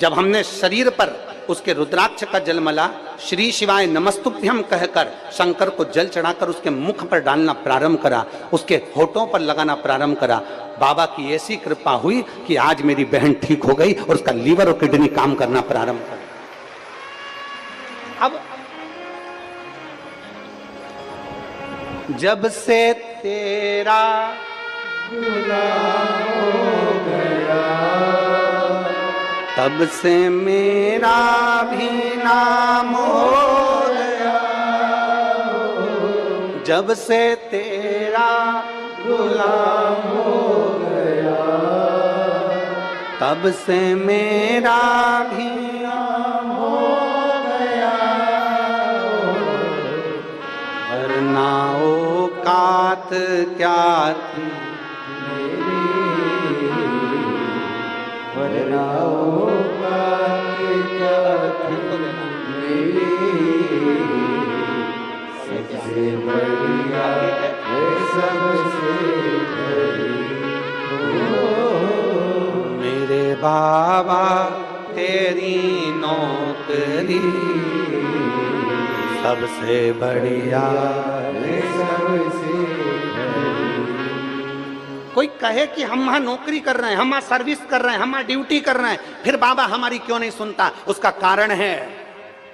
जब हमने शरीर पर उसके रुद्राक्ष का जल मला, श्री शिवाय नमस्तुभ्यम कहकर शंकर को जल चढ़ाकर उसके मुख पर डालना प्रारंभ करा, उसके होठों पर लगाना प्रारंभ करा। बाबा की ऐसी कृपा हुई कि आज मेरी बहन ठीक हो गई और उसका लीवर और किडनी काम करना प्रारंभ कर। अब जब से तेरा गुलाम हो गया, तब से मेरा भी नाम हो गया। जब से तेरा गुलाम हो गया, तब से मेरा भी नाम हो गया। वरना औकात क्या थी मेरी, वरना औकात क्या थी मेरी, सबसे बढ़िया सबसे मेरे बाबा तेरी नौकरी सबसे बढ़िया सबसे। कोई कहे कि हम वहां नौकरी कर रहे हैं, हम वहां सर्विस कर रहे हैं, हम वहां ड्यूटी कर रहे हैं, फिर बाबा हमारी क्यों नहीं सुनता? उसका कारण है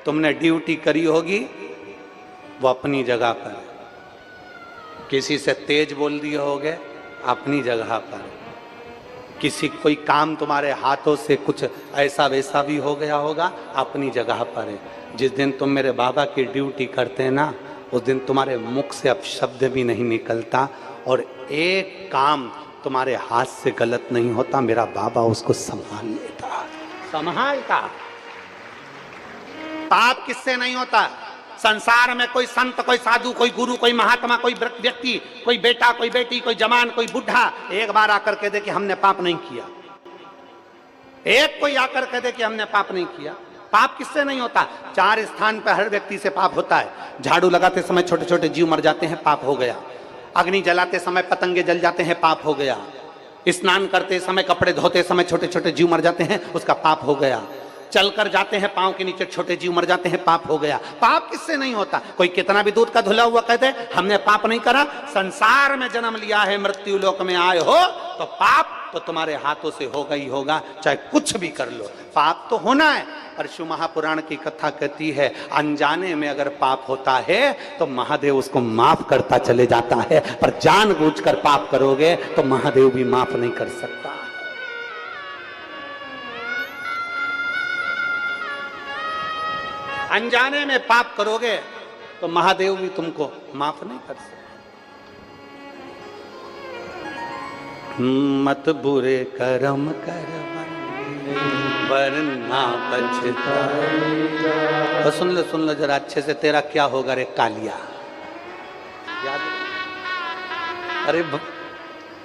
तुमने ड्यूटी करी होगी वो अपनी जगह पर, किसी से तेज बोल दिए होगे अपनी जगह पर, किसी कोई काम तुम्हारे हाथों से कुछ ऐसा वैसा भी हो गया होगा अपनी जगह पर है। जिस दिन तुम मेरे बाबा की ड्यूटी करते हैं ना, उस दिन तुम्हारे मुख से अब शब्द भी नहीं निकलता और एक काम तुम्हारे हाथ से गलत नहीं होता, मेरा बाबा उसको संभाल लेता, संभालता। पाप किससे नहीं होता? संसार में कोई संत, कोई साधु, कोई गुरु, कोई महात्मा, कोई व्यक्ति, कोई बेटा, कोई बेटी, कोई जवान, कोई बुढ़ा एक बार आकर कह दे कि हमने पाप नहीं किया। एक कोई आकर कह दे कि हमने पाप नहीं किया। पाप किससे नहीं होता? 4 स्थान पर हर व्यक्ति से पाप होता है। झाड़ू लगाते समय छोटे छोटे जीव मर जाते हैं, पाप हो गया। अग्नि जलाते समय पतंगे जल जाते हैं, पाप हो गया। स्नान करते समय, कपड़े धोते समय छोटे छोटे जीव मर जाते हैं, उसका पाप हो गया। चलकर जाते हैं, पांव के नीचे छोटे जीव मर जाते हैं, पाप हो गया। पाप किससे नहीं होता? कोई कितना भी दूध का धुला हुआ कहते हमने पाप नहीं करा। संसार में जन्म लिया है, मृत्यु लोक में आए हो तो पाप तो तुम्हारे हाथों से होगा ही होगा, चाहे कुछ भी कर लो, पाप तो होना है। और शिव महापुराण की कथा कहती है अनजाने में अगर पाप होता है तो महादेव उसको माफ करता चले जाता है, पर जानबूझकर पाप करोगे तो महादेव भी माफ नहीं कर सकता। अनजाने में पाप करोगे तो महादेव भी तुमको माफ नहीं कर सकते। मत बुरे कर्म कर वरना पछताएगा। तो सुन लो जरा अच्छे से, तेरा क्या होगा रे कालिया? याद? अरे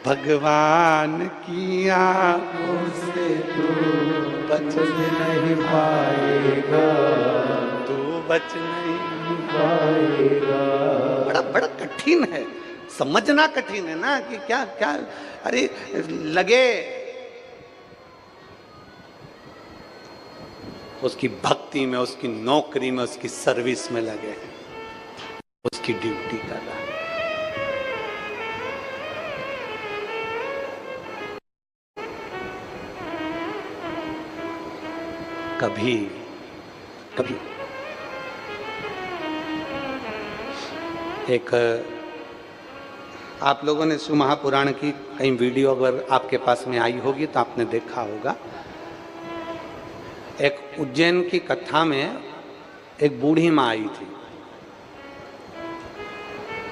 भगवान की आंखों से तू बच नहीं पाएगा, तू बच नहीं पाएगा। बड़ा बड़ा कठिन है, समझना कठिन है ना कि क्या क्या। अरे लगे उसकी भक्ति में, उसकी नौकरी में, उसकी सर्विस में लगे, उसकी ड्यूटी कर रहा है। कभी कभी एक आप लोगों ने शिव महापुराण की कई वीडियो अगर आपके पास में आई होगी तो आपने देखा होगा। एक उज्जैन की कथा में एक बूढ़ी माँ आई थी,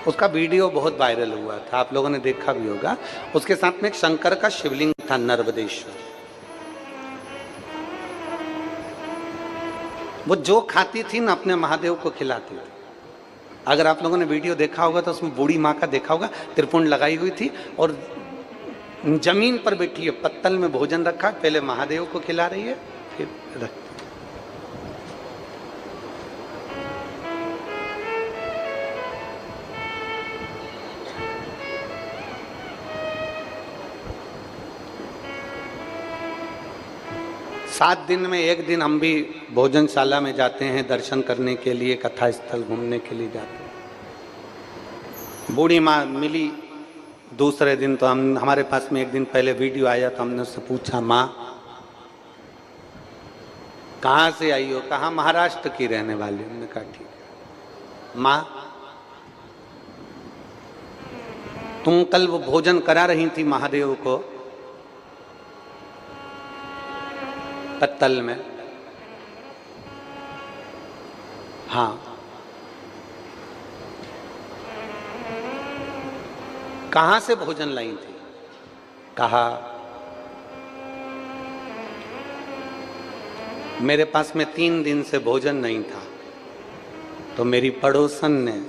उसका वीडियो बहुत वायरल हुआ था, आप लोगों ने देखा भी होगा। उसके साथ में एक शंकर का शिवलिंग था, नर्मदेश्वर। वो जो खाती थी ना अपने महादेव को खिलाती थी। अगर आप लोगों ने वीडियो देखा होगा तो उसमें बूढ़ी माँ का देखा होगा, त्रिपुंड लगाई हुई थी और जमीन पर बैठी है, पत्तल में भोजन रखा, पहले महादेव को खिला रही है, फिर रख। सात दिन में एक दिन हम भी भोजनशाला में जाते हैं दर्शन करने के लिए, कथा स्थल घूमने के लिए जाते हैं। बूढ़ी माँ मिली दूसरे दिन, तो हम हमारे पास में एक दिन पहले वीडियो आया तो हमने उससे पूछा, माँ कहाँ से आई हो? कहा महाराष्ट्र की रहने वाली। हमने कहा ठीक है। माँ तुम कल वो भोजन करा रही थी महादेव को पत्तल में? हाँ। कहां से भोजन लाई थी? कहा मेरे पास में 3 दिन से भोजन नहीं था, तो मेरी पड़ोसन ने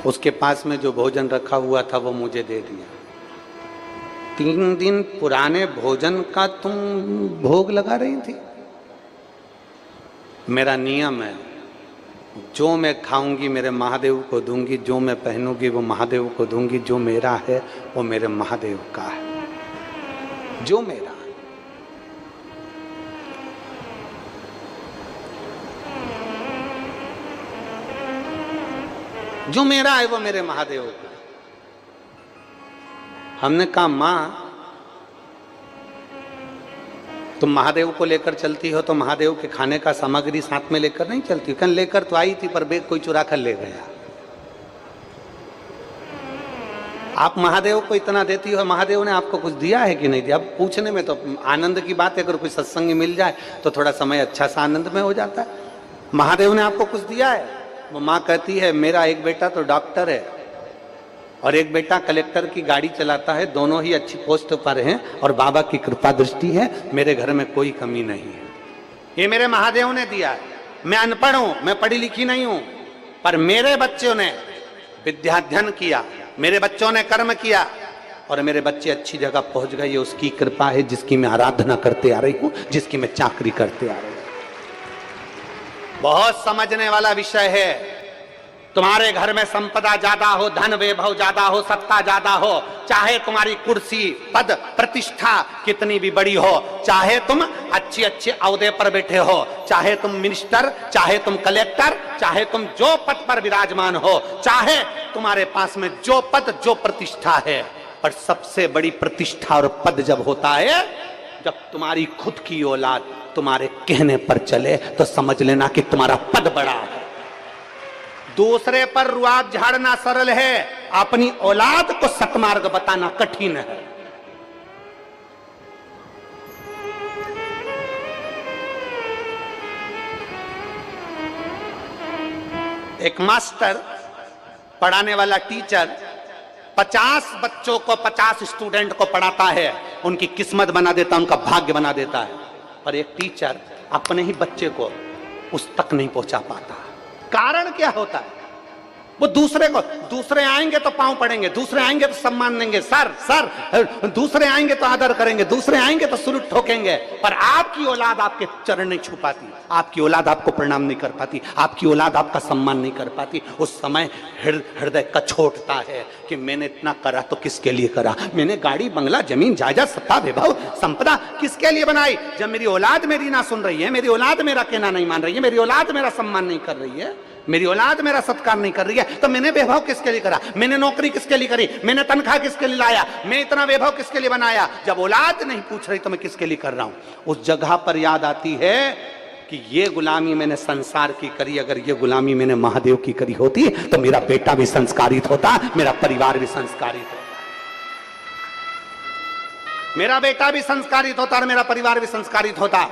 उसके पास में जो भोजन रखा हुआ था वो मुझे दे दिया। 3 दिन पुराने भोजन का तुम भोग लगा रही थी? मेरा नियम है, जो मैं खाऊंगी मेरे महादेव को दूंगी, जो मैं पहनूंगी वो महादेव को दूंगी, जो मेरा है वो मेरे महादेव का है, जो मेरा है। जो मेरा है वो मेरे महादेव का। हमने कहा माँ तुम महादेव को लेकर चलती हो तो महादेव के खाने का सामग्री साथ में लेकर नहीं चलती? कल लेकर तो आई थी पर बैग कोई चुरा कर ले गया। आप महादेव को इतना देती हो, महादेव ने आपको कुछ दिया है कि नहीं दिया? अब पूछने में तो आनंद की बात है, अगर कोई सत्संग मिल जाए तो थोड़ा समय अच्छा सा आनंद में हो जाता है। महादेव ने आपको कुछ दिया है? वो माँ कहती है मेरा एक बेटा तो डॉक्टर है और एक बेटा कलेक्टर की गाड़ी चलाता है, दोनों ही अच्छी पोस्ट पर हैं और बाबा की कृपा दृष्टि है, मेरे घर में कोई कमी नहीं है। ये मेरे महादेव ने दिया है। मैं अनपढ़ हूं, मैं पढ़ी लिखी नहीं हूं, पर मेरे बच्चों ने विद्याध्ययन किया, मेरे बच्चों ने कर्म किया और मेरे बच्चे अच्छी जगह पहुंच गए। ये उसकी कृपा है जिसकी मैं आराधना करते आ रही हूं, जिसकी मैं चाकरी करते आ रही हूं। बहुत समझने वाला विषय है। तुम्हारे घर में संपदा ज्यादा हो, धन वैभव ज्यादा हो, सत्ता ज्यादा हो, चाहे तुम्हारी कुर्सी पद प्रतिष्ठा कितनी भी बड़ी हो, चाहे तुम अच्छे अच्छे औहदे पर बैठे हो, चाहे तुम मिनिस्टर, चाहे तुम कलेक्टर, चाहे तुम जो पद पर विराजमान हो, चाहे तुम्हारे पास में जो पद जो प्रतिष्ठा है, पर सबसे बड़ी प्रतिष्ठा और पद जब होता है जब तुम्हारी खुद की औलाद तुम्हारे कहने पर चले, तो समझ लेना कि तुम्हारा पद बड़ा है। दूसरे पर रुआब झाड़ना सरल है, अपनी औलाद को सतमार्ग बताना कठिन है। एक मास्टर, पढ़ाने वाला टीचर 50 बच्चों को, 50 स्टूडेंट को पढ़ाता है, उनकी किस्मत बना देता है, उनका भाग्य बना देता है। पर एक टीचर अपने ही बच्चे को उस तक नहीं पहुंचा पाता। कारण क्या होता है? वो दूसरे को, दूसरे आएंगे तो पांव पड़ेंगे, दूसरे आएंगे तो सम्मान देंगे, सर सर, दूसरे आएंगे तो आदर करेंगे, दूसरे आएंगे तो सलूट ठोकेंगे, पर आपकी औलाद आपके चरण नहीं छू पाती, आपकी औलाद आपको प्रणाम नहीं कर पाती, आपकी औलाद आपका सम्मान नहीं कर पाती। उस समय हृदय कछोटता है कि मैंने इतना करा तो किसके लिए करा? मैंने गाड़ी बंगला जमीन जायदाद सत्ता वैभव संपदा किसके लिए बनाई? जब मेरी औलाद मेरी ना सुन रही है, मेरी औलाद मेरा कहना नहीं मान रही है, मेरी औलाद मेरा सम्मान नहीं कर रही है, मेरी औलाद मेरा सत्कार नहीं कर रही है, तो मैंने वैभव किसके लिए करा? मैंने नौकरी किसके लिए करी? मैंने तनख्वाह किसके लिए लाया? मैं इतना वैभव किसके लिए बनाया? जब औलाद नहीं पूछ रही तो मैं किसके लिए कर रहा हूं? उस जगह पर याद आती है कि ये गुलामी मैंने संसार की करी, अगर ये गुलामी मैंने महादेव की करी होती तो मेरा बेटा भी संस्कारित होता, मेरा परिवार भी संस्कारित होता, मेरा बेटा भी संस्कारित होता और मेरा परिवार भी संस्कारित होता,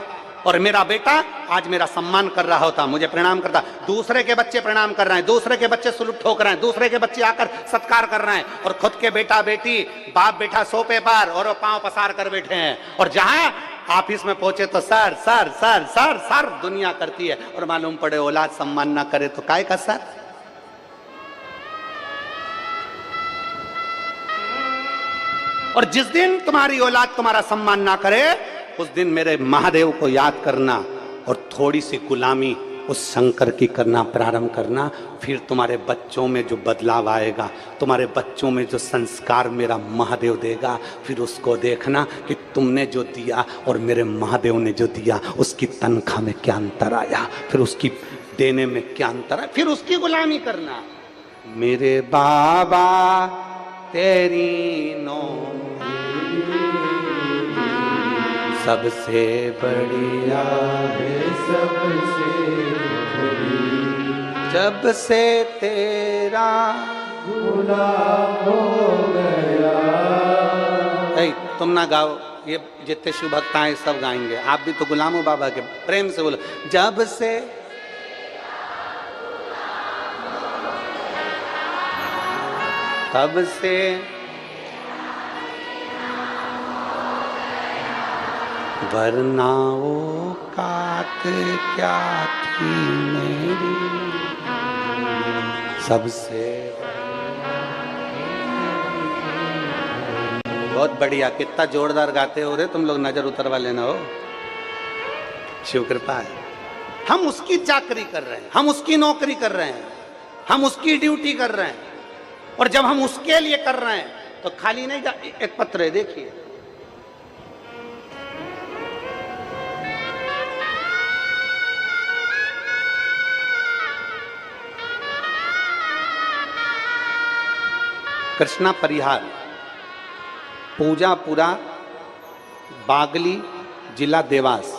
और मेरा बेटा आज मेरा सम्मान कर रहा होता, मुझे प्रणाम करता। दूसरे के बच्चे प्रणाम कर रहे हैं, दूसरे के बच्चे सलूट ठोक रहे हैं, दूसरे के बच्चे आकर सत्कार कर रहे हैं, और खुद के बेटा बेटी बाप बेटा सोफे पर और पांव पसार कर बैठे हैं। और जहां ऑफिस में पहुंचे तो sir sir sir sir sir दुनिया करती है, और मालूम पड़े औलाद सम्मान ना करे तो काय का सर। और जिस दिन तुम्हारी औलाद तुम्हारा सम्मान ना करे, उस दिन मेरे महादेव को याद करना और थोड़ी सी गुलामी उस शंकर की करना प्रारंभ करना। फिर तुम्हारे बच्चों में जो बदलाव आएगा, तुम्हारे बच्चों में जो संस्कार मेरा महादेव देगा, फिर उसको देखना कि तुमने जो दिया और मेरे महादेव ने जो दिया, उसकी तनख्वाह में क्या अंतर आया, फिर उसकी देने में क्या अंतर आया, फिर उसकी गुलामी करना। मेरे बाबा तेरी नो सबसे बढ़िया है, सबसे जब से तेरा गुलाम हो गया। तुम ना गाओ, ये जितने शिव भक्त हैं सब गाएंगे, आप भी तो गुलाम हो बाबा के। प्रेम से बोलो, जब से तब से वरना औकात क्या थी मेरी, सबसे बहुत बढ़िया। कितना जोरदार गाते हो रे तुम लोग, नजर उतरवा लेना हो, शिव कृपा है। हम उसकी चाकरी कर रहे हैं, हम उसकी नौकरी कर रहे हैं, हम उसकी ड्यूटी कर रहे हैं, और जब हम उसके लिए कर रहे हैं तो खाली नहीं जा। एक पत्र है, देखिए, कृष्णा परिहार, पूजापुरा, बागली, जिला देवास।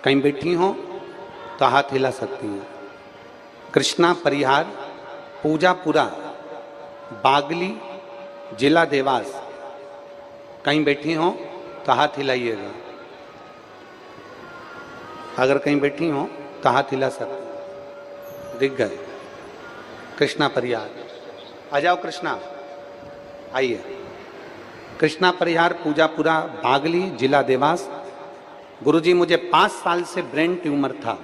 कहीं बैठी हो तो हाथ हिला सकती हैं। कृष्णा परिहार, पूजापुरा, बागली, जिला देवास। कहीं बैठी हो तो हाथ हिलाइएगा। अगर कहीं बैठी हो तो हाथ हिला सकते, दिख गए। कृष्णा परिहार, आ जाओ कृष्णा, आइए। कृष्णा परिहार, पूजापुरा, बागली, जिला देवास। गुरुजी, मुझे 5 साल से ब्रेन ट्यूमर था।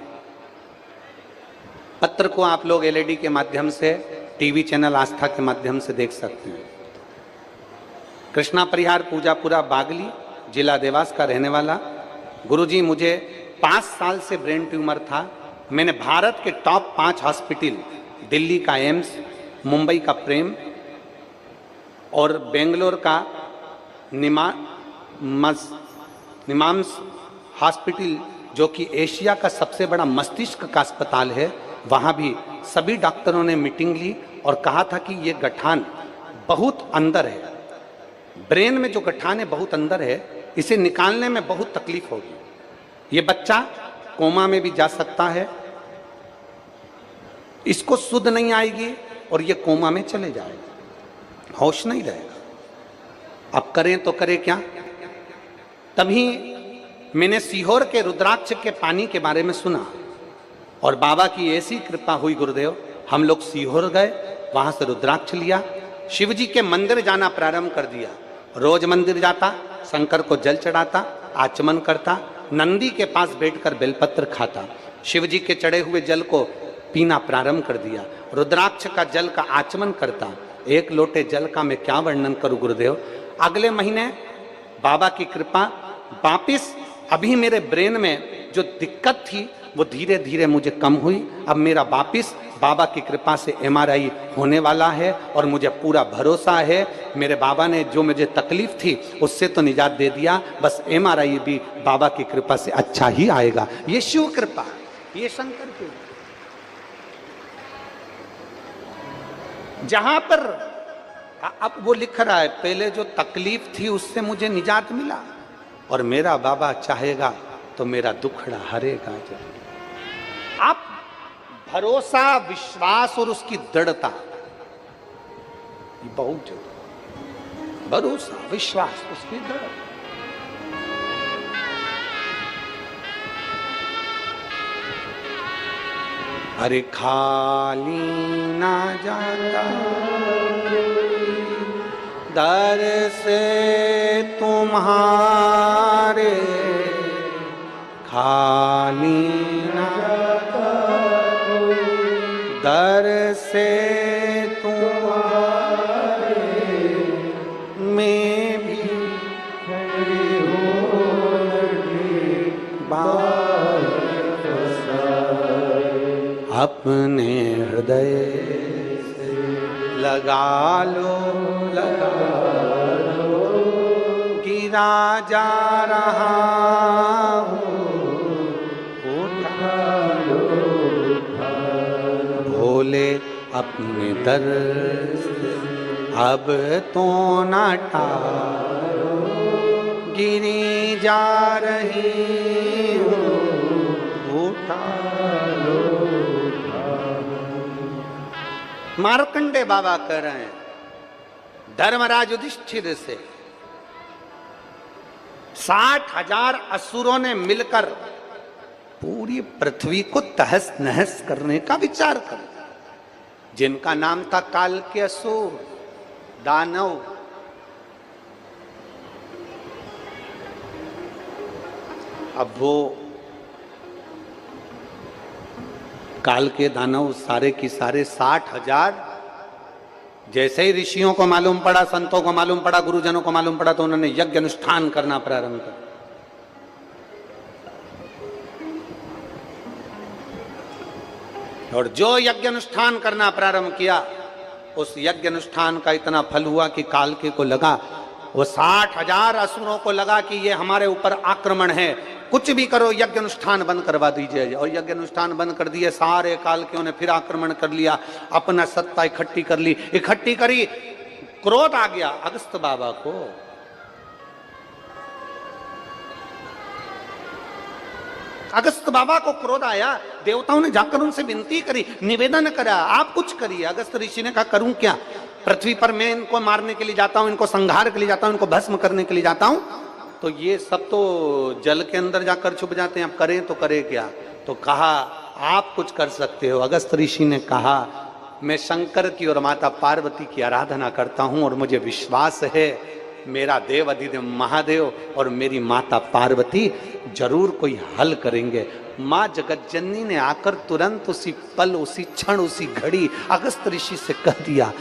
पत्र को आप लोग एलईडी के माध्यम से, टीवी चैनल आस्था के माध्यम से देख सकते हैं। कृष्णा परिहार, पूजापुरा, बागली, जिला देवास का रहने वाला। गुरुजी, मुझे 5 साल से ब्रेन ट्यूमर था। मैंने भारत के टॉप 5 हॉस्पिटल, दिल्ली का एम्स, मुंबई का प्रेम और बेंगलोर का निमाम्स हॉस्पिटल, जो कि एशिया का सबसे बड़ा मस्तिष्क का अस्पताल है, वहाँ भी सभी डॉक्टरों ने मीटिंग ली और कहा था कि ये गठान बहुत अंदर है, ब्रेन में जो गठान है बहुत अंदर है, इसे निकालने में बहुत तकलीफ होगी। ये बच्चा कोमा में भी जा सकता है, इसको सुध नहीं आएगी और ये कोमा में चले जाएगा, होश नहीं रहेगा। अब करें तो करें क्या? तभी मैंने सीहोर के रुद्राक्ष के पानी के बारे में सुना और बाबा की ऐसी कृपा हुई गुरुदेव, हम लोग सीहोर गए, वहां से रुद्राक्ष लिया, शिव जी के मंदिर जाना प्रारंभ कर दिया। रोज मंदिर जाता, शंकर को जल चढ़ाता, आचमन करता, नंदी के पास बैठकर बेलपत्र खाता, शिव जी के चढ़े हुए जल को पीना प्रारंभ कर दिया, रुद्राक्ष का जल का आचमन करता। एक लोटे जल का मैं क्या वर्णन करूं गुरुदेव। अगले महीने बाबा की कृपा, वापिस अभी मेरे ब्रेन में जो दिक्कत थी वो धीरे धीरे मुझे कम हुई। अब मेरा वापिस बाबा की कृपा से एमआरआई होने वाला है और मुझे पूरा भरोसा है, मेरे बाबा ने जो मुझे तकलीफ थी उससे तो निजात दे दिया, बस एमआरआई भी बाबा की कृपा से अच्छा ही आएगा। ये शिव कृपा, ये शंकर की। जहां पर अब वो लिख रहा है, पहले जो तकलीफ थी उससे मुझे निजात मिला और मेरा बाबा चाहेगा तो मेरा दुखड़ा हरेगा। आप भरोसा, विश्वास और उसकी दृढ़ता, ये बहुत जरूरी। भरोसा, विश्वास, उसकी दृढ़ता। अरे खाली ना जाता दर से तुम्हारे, खाली ना दर से तुम्हारे में भी अपने हृदय से लगा लो गिरा जा रहा भोले अपने दर से अब तो ना टारो गिरी जा रही उठा लो। मार्कंडे बाबा कह रहे हैं धर्मराज युधिष्ठिर से 60,000 असुरों ने मिलकर पूरी पृथ्वी को तहस नहस करने का विचार कर, जिनका नाम था काल के असुर दानव। अब वो काल के दानव सारे की सारे 60,000, जैसे ही ऋषियों को मालूम पड़ा, संतों को मालूम पड़ा, गुरुजनों को मालूम पड़ा, तो उन्होंने यज्ञ अनुष्ठान करना प्रारंभ कर। और जो यज्ञ अनुष्ठान करना प्रारंभ किया, उस यज्ञ अनुष्ठान का इतना फल हुआ कि काल के को लगा, वो 60,000 असुरों को लगा कि ये हमारे ऊपर आक्रमण है, कुछ भी करो यज्ञ अनुष्ठान बंद करवा दीजिए। और यज्ञ अनुष्ठान बंद कर दिए, सारे काल के ने फिर आक्रमण कर लिया, अपना सत्ता इकट्ठी कर ली, इकट्ठी करी, क्रोध आ गया अगस्त बाबा को। अगस्त बाबा को क्रोध आया, देवताओं ने जाकर उनसे विनती करी, निवेदन करा, आप कुछ करिए। अगस्त ऋषि ने कहा करूं क्या, पृथ्वी पर मैं इनको मारने के लिए जाता हूं, इनको संहार के लिए जाता हूं, इनको भस्म करने के लिए जाता हूं, तो ये सब तो जल के अंदर जाकर छुप जाते हैं, अब करें तो करें क्या। तो कहा आप कुछ कर सकते हो। अगस्त ऋषि ने कहा मैं शंकर की और माता पार्वती की आराधना करता हूं और मुझे विश्वास है मेरा देव अधिदेव महादेव और मेरी माता पार्वती जरूर कोई हल करेंगे। माँ जगतजननी ने आकर तुरंत उसी पल, उसी क्षण, उसी घड़ी अगस्त ऋषि से कह दिया।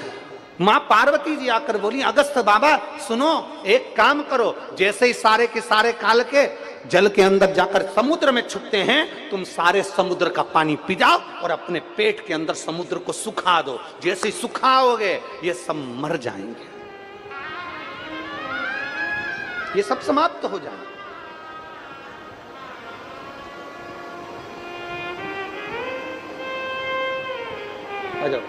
माँ पार्वती जी आकर बोली अगस्त बाबा सुनो, एक काम करो, जैसे ही सारे के सारे काल के जल के अंदर जाकर समुद्र में छुपते हैं, तुम सारे समुद्र का पानी पी जाओ और अपने पेट के अंदर समुद्र को सुखा दो। जैसे ही सुखाओगे ये सब मर जाएंगे, ये सब समाप्त हो जाएंगे। आ जाओ।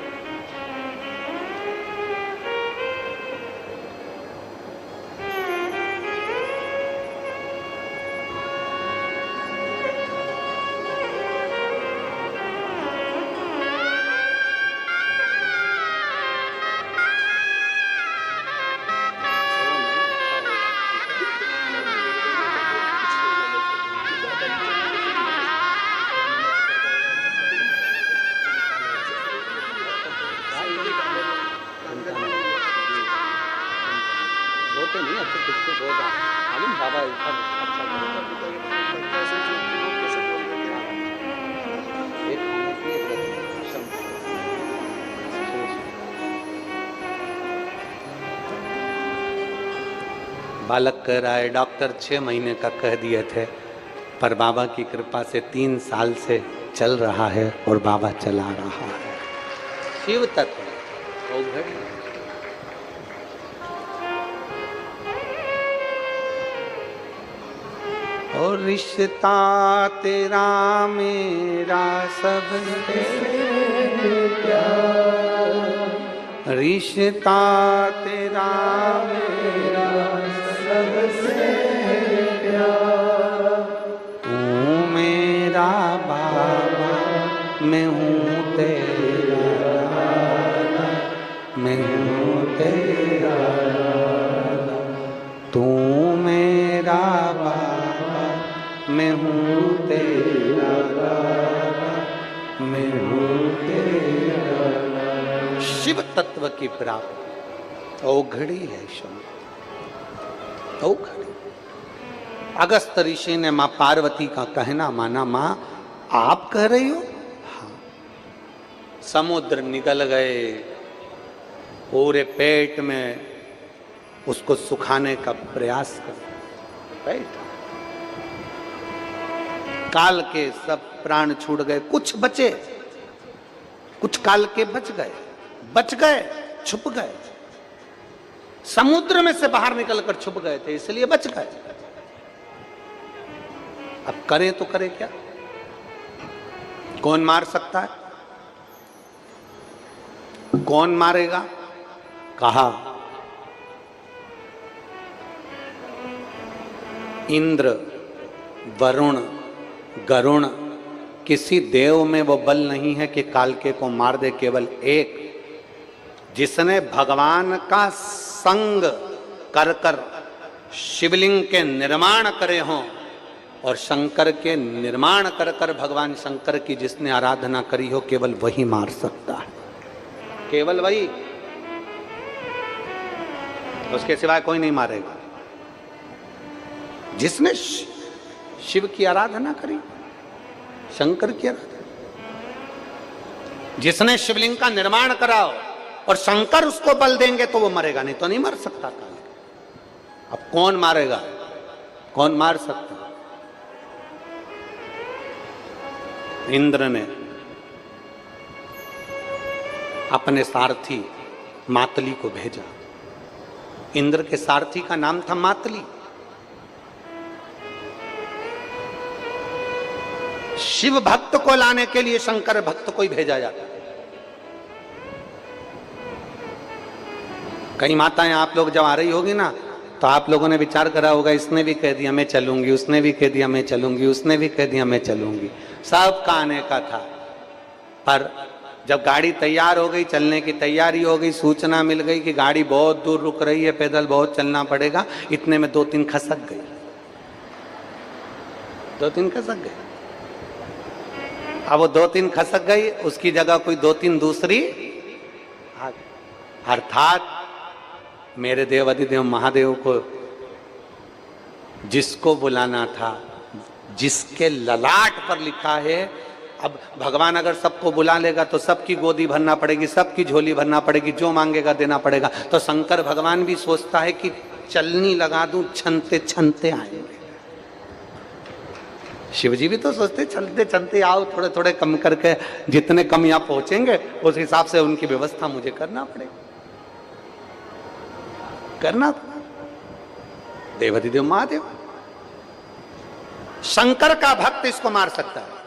बालक कह रहा है डॉक्टर 6 महीने का कह दिए थे, पर बाबा की कृपा से 3 साल से चल रहा है और बाबा चला रहा है। शिव तत्व ओ घड़ी और रिश्ता तेरा मेरा सबसे प्यारा, रिश्ता तेरा मेरा सबसे प्यारा, तू मेरा बाबा मैं हूँ तेरा दादा, मैं हूँ तेरा दादा, तू मेरा बाबा मैं हूँ तेरा दादा, मैं हूँ तेरा दादा। शिव तत्व की प्राप्ति औघड़ी है, शम औघड़ी। अगस्त ऋषि ने मां पार्वती का कहना माना, मां आप कह रही हो? हाँ। समुद्र निकल गए, पूरे पेट में उसको सुखाने का प्रयास कर, राइट। काल के सब प्राण छूट गए, कुछ बचे, कुछ काल के बच गए, छुप गए, समुद्र में से बाहर निकलकर छुप गए थे, इसलिए बच गए। अब करें तो करें क्या? कौन मार सकता है? कौन मारेगा? कहा इंद्र, वरुण, गरुण, किसी देव में वो बल नहीं है कि कालके को मार दे। केवल एक, जिसने भगवान का संग कर कर शिवलिंग के निर्माण करे हों और शंकर के निर्माण कर कर भगवान शंकर की जिसने आराधना करी हो, केवल वही मार सकता है, केवल वही, उसके सिवाय कोई नहीं मारेगा। जिसने शिव की आराधना करी, शंकर की आराधना, जिसने शिवलिंग का निर्माण कराओ और शंकर उसको बल देंगे तो वो मरेगा, नहीं तो नहीं मर सकता काल। अब कौन मारेगा? कौन मार सकता? इंद्र ने अपने सारथी मातली को भेजा। इंद्र के सारथी का नाम था मातली। शिव भक्त को लाने के लिए शंकर भक्त को ही भेजा जाता है। कई माताएं आप लोग जब आ रही होगी ना, तो आप लोगों ने विचार करा होगा, इसने भी कह दिया मैं चलूंगी, उसने भी कह दिया मैं चलूंगी, उसने भी कह दिया मैं चलूंगी, सबका आने का था। पर जब गाड़ी तैयार हो गई, चलने की तैयारी हो गई, सूचना मिल गई कि गाड़ी बहुत दूर रुक रही है, पैदल बहुत चलना पड़ेगा, इतने में 2-3 खसक गई, 2-3 खसक गई। अब वो 2-3 खसक गई, उसकी जगह कोई 2-3 दूसरी आ गई। अर्थात मेरे देव अधिदेव महादेव को जिसको बुलाना था, जिसके ललाट पर लिखा है, अब भगवान अगर सबको बुला लेगा तो सबकी गोदी भरना पड़ेगी, सबकी झोली भरना पड़ेगी, जो मांगेगा देना पड़ेगा। तो शंकर भगवान भी सोचता है कि चलनी लगा दूं, छनते छनते आएंगे। शिवजी भी तो सोचते चलते चलते आओ, थोड़े थोड़े कम करके, जितने कम यहाँ पहुंचेंगे उस हिसाब से उनकी व्यवस्था मुझे करना पड़ेगी, करना। देवाधिदेव महादेव, शंकर का भक्त इसको मार सकता है,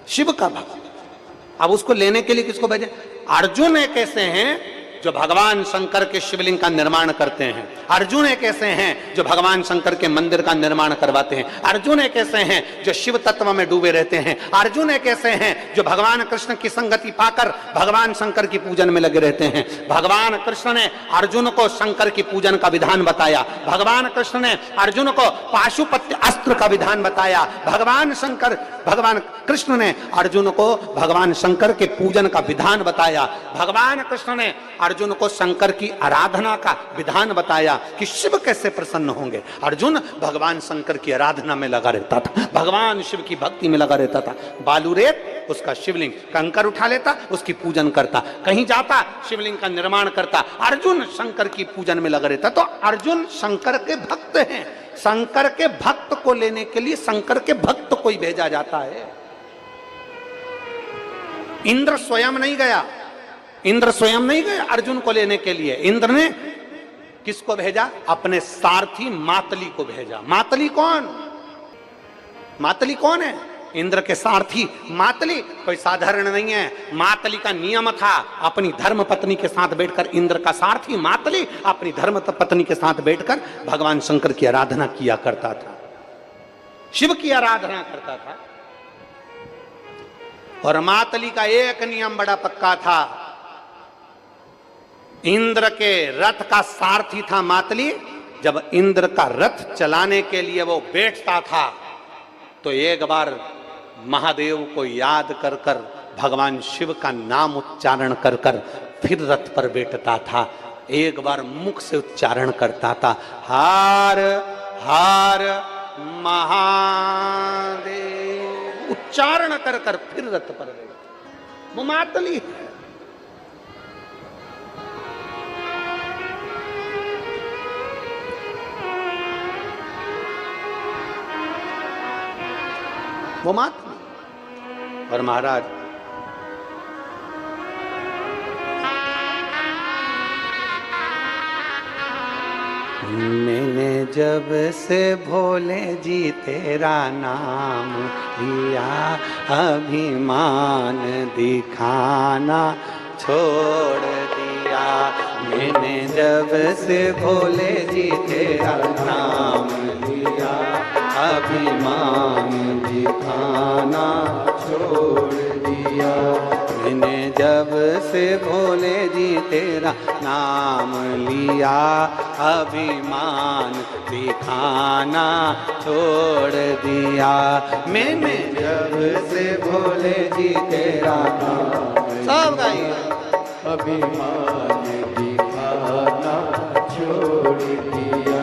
शिव का भक्त। अब उसको लेने के लिए किसको भेजे? अर्जुन एक ऐसे हैं जो भगवान शंकर के शिवलिंग का निर्माण करते हैं। अर्जुन एक ऐसे हैं जो भगवान शंकर के मंदिर का निर्माण करवाते हैं। अर्जुन एक ऐसे हैं जो शिव तत्व में डूबे रहते हैं। अर्जुन एक ऐसे हैं जो भगवान कृष्ण की संगति पाकर भगवान शंकर की पूजन में लगे रहते हैं। भगवान कृष्ण ने अर्जुन को शंकर की पूजन का विधान बताया। भगवान कृष्ण ने अर्जुन को पाशुपत्य अस्त्र का विधान बताया। भगवान कृष्ण ने अर्जुन को भगवान शंकर के पूजन का विधान बताया। भगवान कृष्ण ने अर्जुन को शंकर की आराधना का विधान बताया कि शिव कैसे प्रसन्न होंगे। अर्जुन भगवान शंकर की आराधना में लगा रहता था, भगवान शिव की भक्ति में लगा रहता था। बालू रेत उसका शिवलिंग, कंकर उठा लेता, उसकी पूजन करता, कहीं जाता शिवलिंग का निर्माण करता। अर्जुन शंकर की पूजन में लगा रहता। तो अर्जुन शंकर के भक्त हैं। शंकर के भक्त को लेने के लिए शंकर के भक्त को ही भेजा जाता है। इंद्र स्वयं नहीं गया, इंद्र स्वयं नहीं गए अर्जुन को लेने के लिए। इंद्र ने किसको भेजा? अपने सारथी मातली को भेजा। मातली कौन? मातली कौन है? इंद्र के सारथी मातली कोई साधारण नहीं है। मातली का नियम था, अपनी धर्म पत्नी के साथ बैठकर, इंद्र का सारथी मातली अपनी धर्म पत्नी के साथ बैठकर भगवान शंकर की आराधना किया करता था, शिव की आराधना करता था। और मातली का एक नियम बड़ा पक्का था, इंद्र के रथ का सारथी था मातली। जब इंद्र का रथ चलाने के लिए वो बैठता था तो एक बार महादेव को याद कर कर, भगवान शिव का नाम उच्चारण कर कर फिर रथ पर बैठता था। एक बार मुख से उच्चारण करता था, हार हार महादेव उच्चारण कर कर फिर रथ पर गए। वो मातली है। वो मातली और महाराज मैंने जब से भोले जी तेरा नाम लिया, अभिमान दिखाना छोड़ दिया। मैंने जब से भोले जी तेरा नाम लिया, अभिमान दिखाना छोड़ दिया। मैंने जब से भोले जी तेरा नाम लिया, अभिमान दिखाना छोड़ दिया। मैंने जब से भोले जी तेरा नाम सब गाइए, अभिमान दिखाना छोड़ दिया।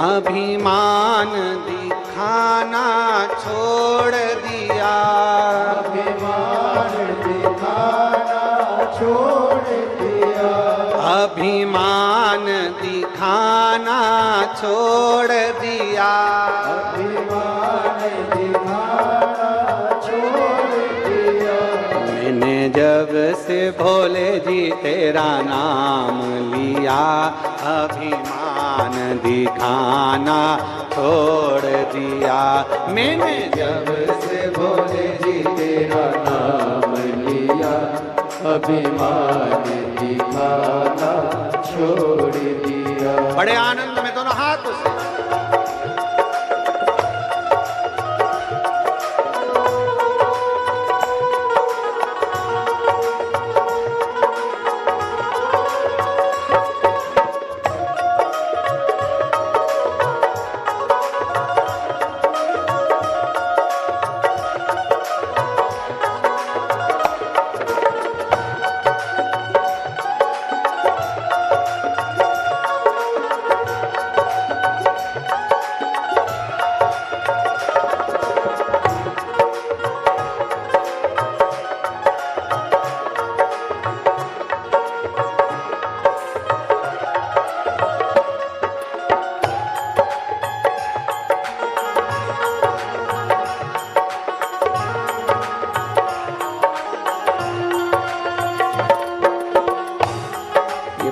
अभिमान दिखाना छोड़ दिया। अभिमान दिखाना छोड़ दिया। अभिमान दिखाना छोड़ दिया। अभिमान दिखाना छोड़ दिया। मैंने जब से भोले जी तेरा नाम लिया, अभिमान दिखाना छोड़ दिया। मैंने जब से भोले जी तेरा नाम लिया, अभिमान दिखाना छोड़ दिया। बड़े आनंद में दोनों हाथ उसे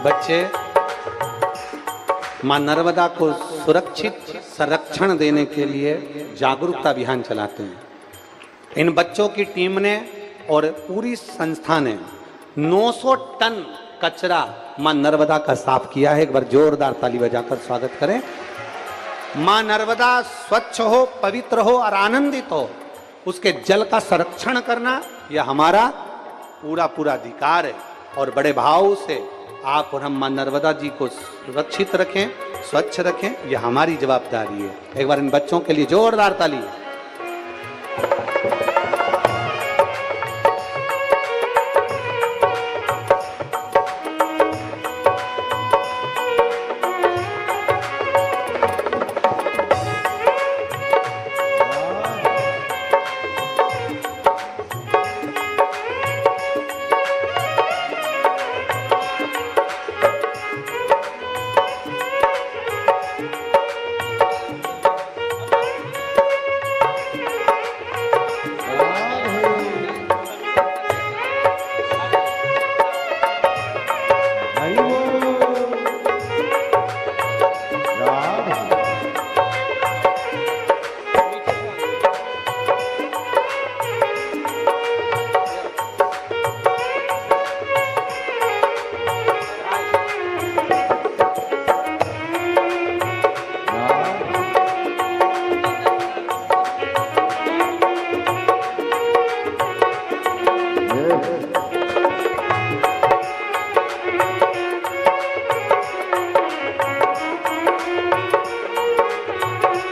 बच्चे मां नर्मदा को सुरक्षित संरक्षण देने के लिए जागरूकता अभियान चलाते हैं। इन बच्चों की टीम ने और पूरी संस्था ने 900 टन कचरा मां नर्मदा का साफ किया है। एक बार जोरदार ताली बजाकर स्वागत करें। मां नर्मदा स्वच्छ हो, पवित्र हो और आनंदित हो, उसके जल का संरक्षण करना यह हमारा पूरा अधिकार है। और बड़े भाव से आप और हम मां नर्मदा जी को सुरक्षित रखें, स्वच्छ रखें, यह हमारी जवाबदारी है। एक बार इन बच्चों के लिए जोरदार ताली।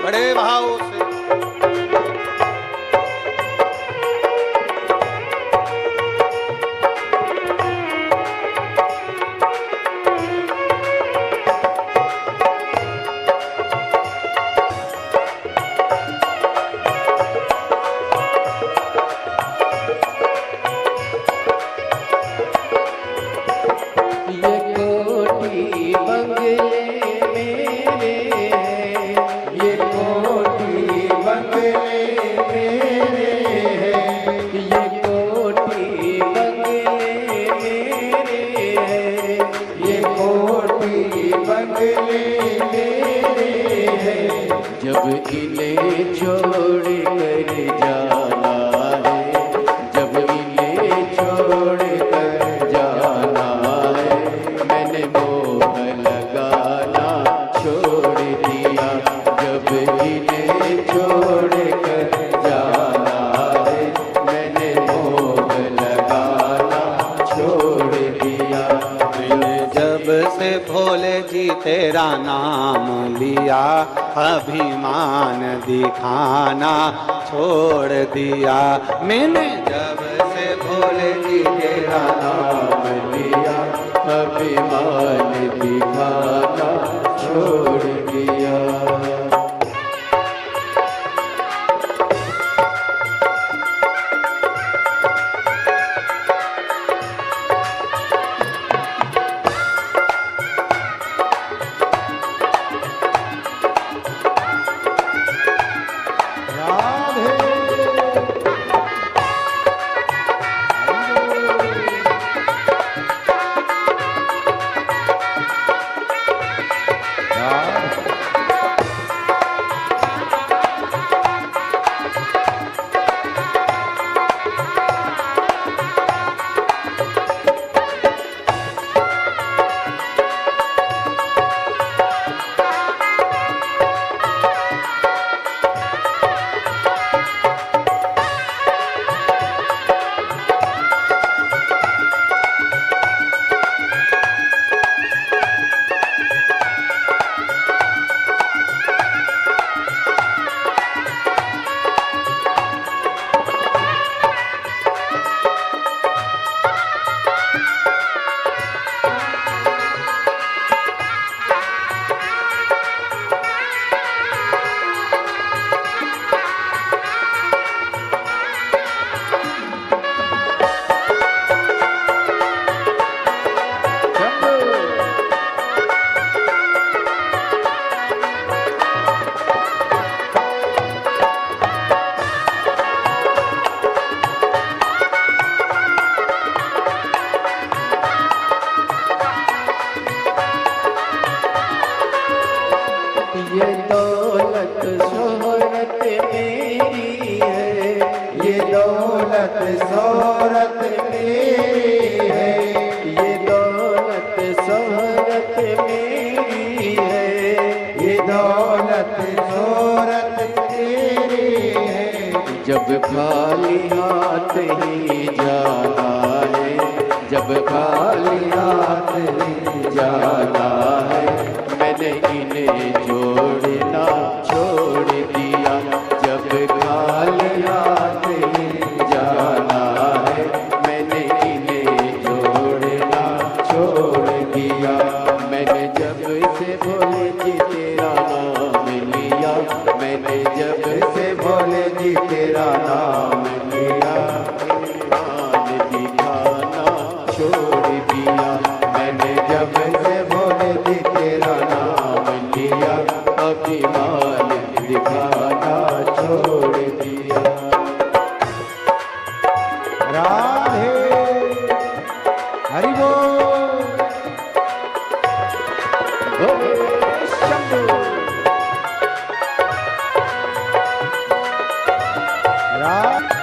बड़े भाव से जब इन्हें छोड़ कर जाना है, जब इन्हें छोड़ कर जाना है, मैंने मोह लगाना छोड़ दिया। जब इन्हें छोड़ कर जाना है, मैंने मोह लगाना छोड़ दिया। मैंने जब से भोले जी तेरा नाम लिया, अभिमान दिखाना छोड़ दिया। मैंने जब से भोले जी तेरा नाम लिया, अभिमान दिखाना छोड़ दिया। ये दौलत शोहरत मेरी है, ये दौलत शोहरत मेरी है, ये दौलत शोहरत मेरी है, ये दौलत शोहरत मेरी है। जब खाली हाथ ही जाना है, जब खाली हाथ ही जाना है, मैंने इन्हें जोड़ना छोड़ दिया। जब खाली हाथ ही जाना है, मैंने इन्हें जोड़ना छोड़ दिया। मैंने जब से भोले जी तेरा नाम लिया, मैंने जब से भोले जी तेरा नाम लिया, ईमान दिखाना छोड़ दिया। मैंने जब से भोले जी तेरा नाम लिया, अभिमान दिखाना छोड़ दिया। राधे हरि बोल, भोले शंभू। राधे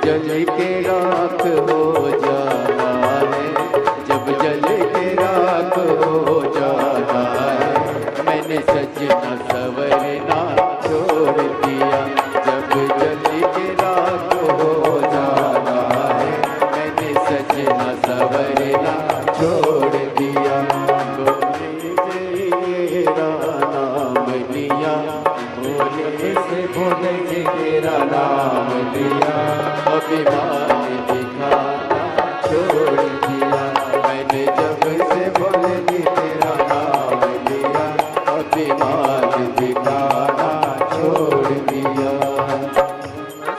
जल के राख हो जाना है, जब जल के राख हो जाना है, मैंने सजना सवरना छोड़ दिया। जब जल के राख हो जाना है, मैंने सजना सवरना छोड़ दिया। भोले तेरा नाम लिया, भोले से भोले तेरा नाम लिया, अभिमान दिखाना छोड़ दिया। मैंने जब से भोले तेरा नाम लिया, अभिमान दिखाना छोड़ दिया।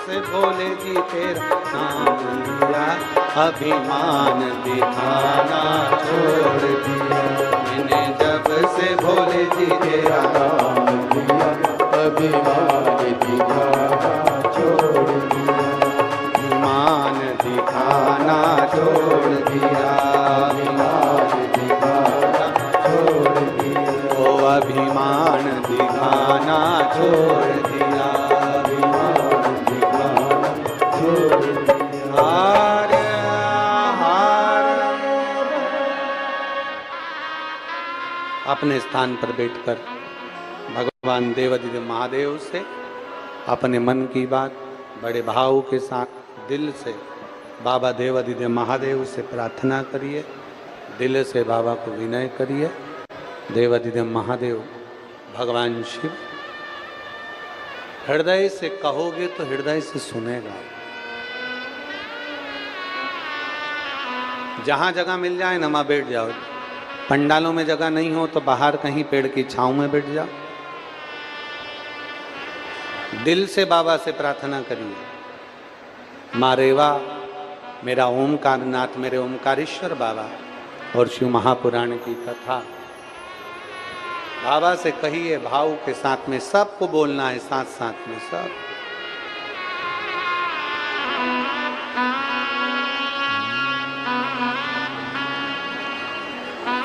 से भोले जी तेरा नाम लिया, अभिमान दिखाना छोड़ दिया। मैंने जब से भोले जी तेरा नाम लिया, अभिमान दिखाना छोड़ दिया। मान दिखाना छोड़ दिया, अभिमान दिखाना छोड़ दिया। ओ अभिमान दिखाना छोड़ दिया, अभिमान दिखाना छोड़ दिया। हार हार। अपने स्थान पर बैठकर भगवान देवाधिदेव महादेव से अपने मन की बात बड़े भाव के साथ दिल से बाबा देवाधिदेव महादेव से प्रार्थना करिए, दिल से बाबा को विनय करिए। देवाधिदेव महादेव भगवान शिव हृदय से कहोगे तो हृदय से सुनेगा। जहां जगह मिल जाए ना वहां बैठ जाओ। पंडालों में जगह नहीं हो तो बाहर कहीं पेड़ की छांव में बैठ जाओ। दिल से बाबा से प्रार्थना करिए, माँ रेवा, मेरा ओमकार नाथ, मेरे ओमकारेश्वर बाबा और शिव महापुराण की कथा बाबा से कहिए। भाव के साथ में सबको बोलना है, साथ साथ में सब।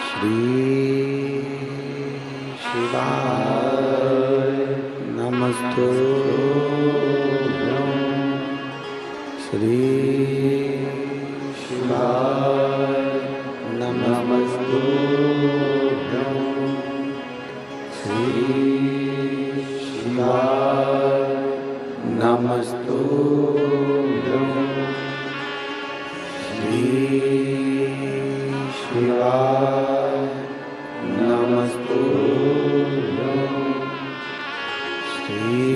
श्री शिवाय नमस्तुभ्यं, श्री शिवाय नमस्तुभ्यं, श्री शिवाय नमस्तुभ्यं, श्री शिवाय नमस्तुभ्यं, श्री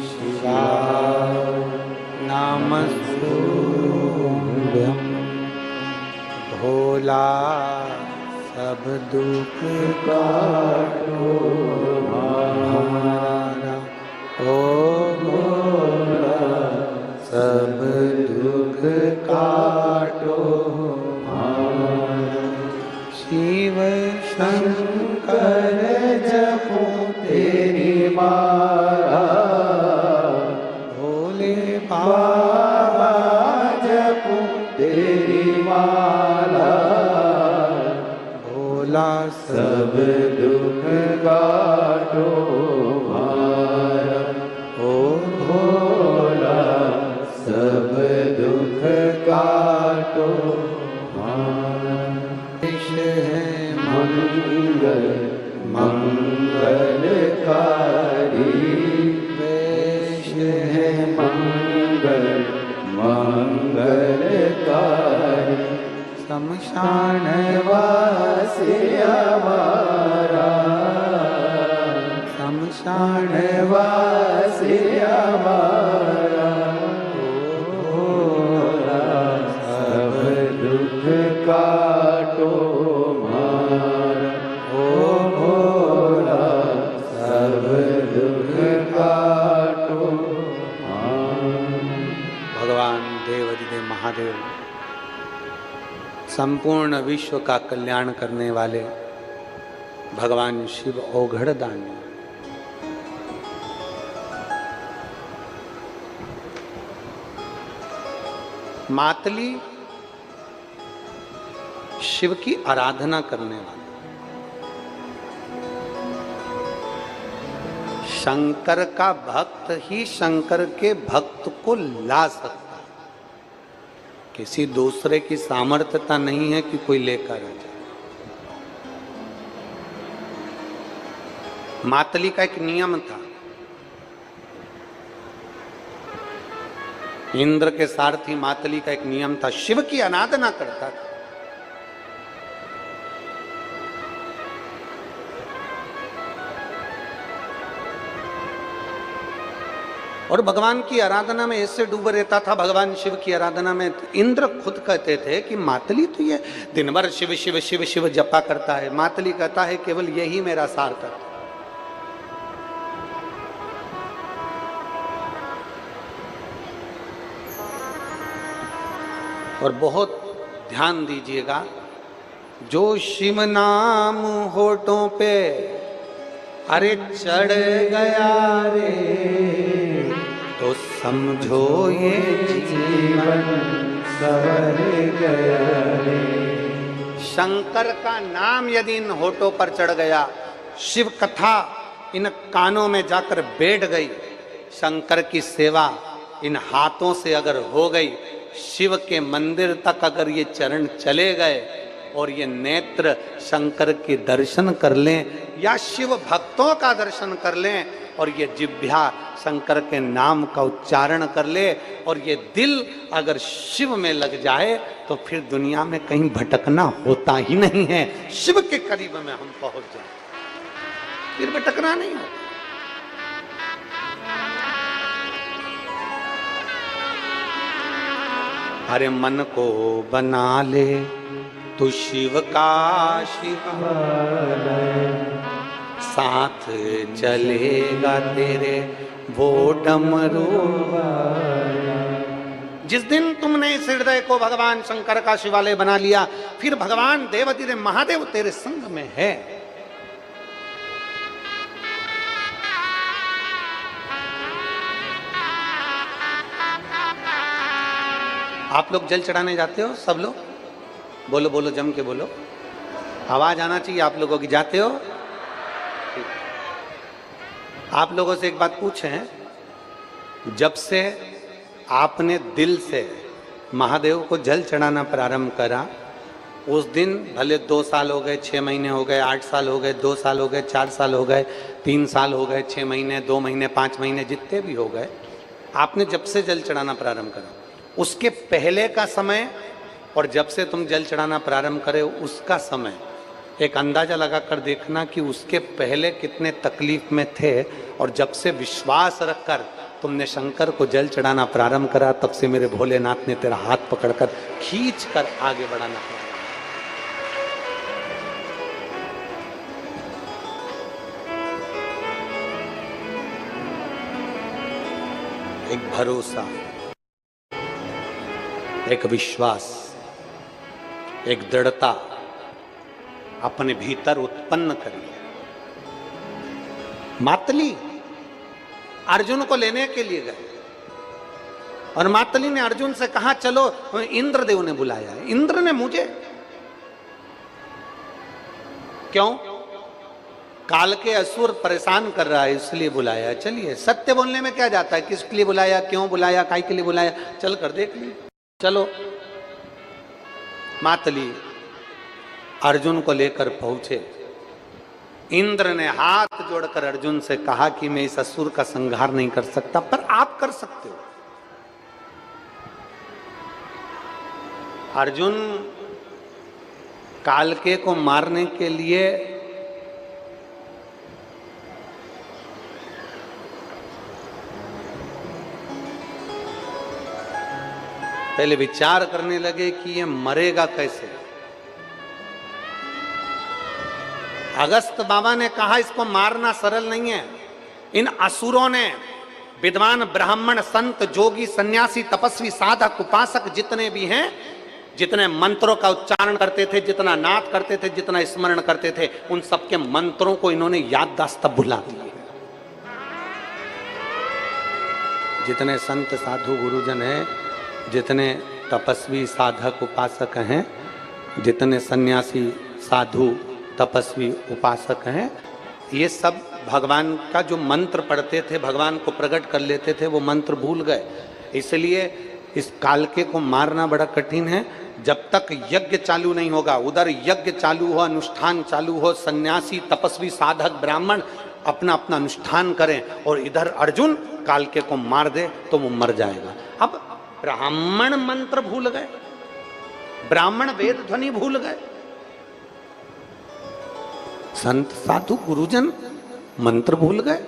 शिवाय नमस्तुभ्यं। भोला सब दुख काटो हमारा, ओ भोला सब दुख काटो हमारा। शिव शंकर जपो तेरी माला, भोले बाबा जपो तेरी माला। भोला सब दुख काटो हमारा, ओ भोला सब दुख काटो हमारा। देश है मंगल मंगलकारी, वेश है मंगल मंगलकारी। शमशान वासी हमारा, शमशान वासी हमारा। भोला सब दुख काटो हमारा, ओ भोला सब दुख काटो हमारा। भगवान देवाधिदेव महादेव संपूर्ण विश्व का कल्याण करने वाले भगवान शिव औघड़ दानी। मातली शिव की आराधना करने वाले, शंकर का भक्त ही शंकर के भक्त को ला सकता है, किसी दूसरे की सामर्थ्यता नहीं है कि कोई लेकर आ जाए। मातली का एक नियम था, इंद्र के सारथी मातली का एक नियम था, शिव की आराधना करता था। और भगवान की आराधना में ऐसे डूबा रहता था, भगवान शिव की आराधना में। इंद्र खुद कहते थे कि मातली तो ये दिन भर शिव शिव शिव शिव जपा करता है, मातली कहता है केवल यही मेरा सार्थक है। और बहुत ध्यान दीजिएगा, जो शिव नाम होठों पे अरे चढ़ गया रे, तो समझो ये जीवन सवर गया रे। शंकर का नाम यदि इन होठों पर चढ़ गया, शिव कथा इन कानों में जाकर बैठ गई, शंकर की सेवा इन हाथों से अगर हो गई, शिव के मंदिर तक अगर ये चरण चले गए और ये नेत्र शंकर के दर्शन कर लें या शिव भक्तों का दर्शन कर लें, और ये जिह्वा शंकर के नाम का उच्चारण कर ले, और ये दिल अगर शिव में लग जाए, तो फिर दुनिया में कहीं भटकना होता ही नहीं है। शिव के करीब में हम पहुंच जाए, फिर भटकना नहीं होता। अरे मन को बना ले तू शिव का शिवालय, साथ चलेगा तेरे वो डमरू। जिस दिन तुमने इस हृदय को भगवान शंकर का शिवालय बना लिया, फिर भगवान देवाधिदेव महादेव तेरे संग में है। आप लोग जल चढ़ाने जाते हो? सब लोग बोलो बोलो, जम के बोलो, आवाज आना चाहिए आप लोगों की। जाते हो? आप लोगों से एक बात पूछें, जब से आपने दिल से महादेव को जल चढ़ाना प्रारंभ करा, उस दिन भले 2 साल हो गए, 6 महीने हो गए, 8 साल हो गए, 2 साल हो गए, 4 साल हो गए, 3 साल हो गए, 6 महीने, 2 महीने, 5 महीने, जितने भी हो गए, आपने जब से जल चढ़ाना प्रारंभ करा, उसके पहले का समय और जब से तुम जल चढ़ाना प्रारंभ करे उसका समय एक अंदाजा लगा कर देखना कि उसके पहले कितने तकलीफ में थे, और जब से विश्वास रखकर तुमने शंकर को जल चढ़ाना प्रारंभ करा, तब से मेरे भोलेनाथ ने तेरा हाथ पकड़कर खींच कर आगे बढ़ाना पड़ा। एक भरोसा, एक विश्वास, एक दृढ़ता अपने भीतर उत्पन्न करिए। मातली अर्जुन को लेने के लिए गए, और मातली ने अर्जुन से कहा चलो, इंद्रदेव ने बुलाया है। इंद्र ने मुझे क्यों? काल के असुर परेशान कर रहा है इसलिए बुलाया। चलिए, सत्य बोलने में क्या जाता है, किसके लिए बुलाया, क्यों बुलाया, काय के लिए बुलाया, चल कर देख लीजिए। चलो, मातली अर्जुन को लेकर पहुंचे। इंद्र ने हाथ जोड़कर अर्जुन से कहा कि मैं इस असुर का संहार नहीं कर सकता, पर आप कर सकते हो। अर्जुन कालके को मारने के लिए पहले विचार करने लगे कि ये मरेगा कैसे। अगस्त बाबा ने कहा इसको मारना सरल नहीं है। इन असुरों ने विद्वान ब्राह्मण संत जोगी सन्यासी तपस्वी साधक उपासक जितने भी हैं, जितने मंत्रों का उच्चारण करते थे, जितना नाद करते थे, जितना स्मरण करते थे, उन सबके मंत्रों को इन्होंने याददाश्त भुला दिए। जितने संत साधु गुरुजन हैं, जितने तपस्वी साधक उपासक हैं, जितने सन्यासी साधु तपस्वी उपासक हैं, ये सब भगवान का जो मंत्र पढ़ते थे, भगवान को प्रकट कर लेते थे, वो मंत्र भूल गए। इसलिए इस कालके को मारना बड़ा कठिन है। जब तक यज्ञ चालू नहीं होगा, उधर यज्ञ चालू हो, अनुष्ठान चालू हो, सन्यासी तपस्वी साधक ब्राह्मण अपना अपना अनुष्ठान करें और इधर अर्जुन कालके को मार दे तो वो मर जाएगा। अब ब्राह्मण मंत्र भूल गए, ब्राह्मण वेद ध्वनि भूल गए, संत साधु गुरुजन मंत्र भूल गए,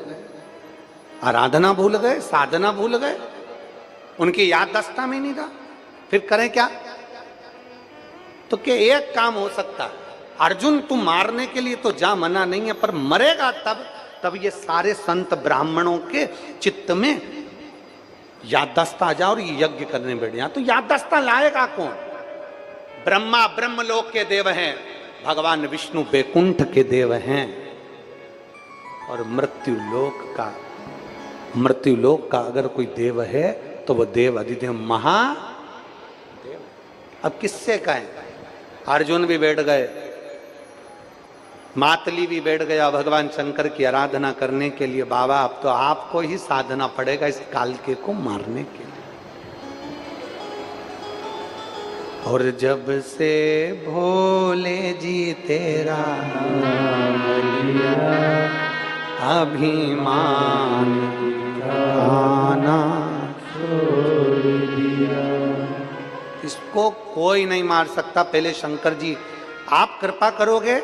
आराधना भूल गए, साधना भूल गए, उनकी याद दस्ता में नहीं था। फिर करें क्या? तो क्या एक काम हो सकता है, अर्जुन तू मारने के लिए तो जा, मना नहीं है, पर मरेगा तब ये सारे संत ब्राह्मणों के चित्त में याददाश्त आ जाए और ये यज्ञ करने बैठ जाए। तो याददाश्त लाएगा कौन? ब्रह्मा ब्रह्मलोक के देव हैं, भगवान विष्णु बैकुंठ के देव हैं, और मृत्युलोक का अगर कोई देव है तो वो देव अधिदेव महादेव। अब किससे कहें? अर्जुन भी बैठ गए, मातली भी बैठ गया भगवान शंकर की आराधना करने के लिए। बाबा अब तो आपको ही साधना पड़ेगा इस कालके को मारने के लिए। और जब से भोले जी तेरा नाम लिया, अभिमान आना छोड़ दिया। इसको कोई नहीं मार सकता। पहले शंकर जी आप कृपा करोगे,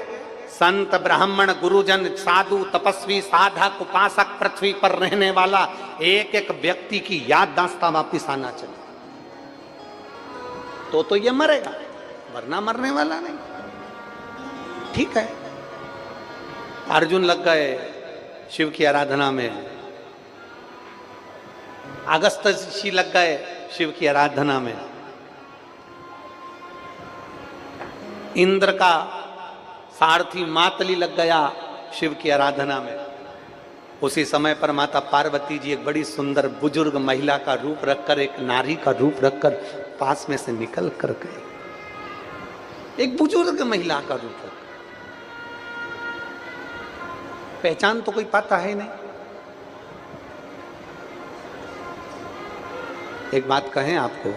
संत ब्राह्मण गुरुजन साधु तपस्वी साधक उपासक पृथ्वी पर रहने वाला एक एक व्यक्ति की याददाश्त वापिस आना चाहिए, तो ये मरेगा, वरना मरने वाला नहीं। ठीक है, अर्जुन लग गए शिव की आराधना में, अगस्त ऋषि लग गए शिव की आराधना में, इंद्र का सारथी मातली लग गया शिव की आराधना में। उसी समय पर माता पार्वती जी एक बड़ी सुंदर बुजुर्ग महिला का रूप रखकर, एक नारी का रूप रखकर पास में से निकल कर गए। एक बुजुर्ग महिला का रूप रख, पहचान तो कोई पाता है नहीं। एक बात कहें आपको,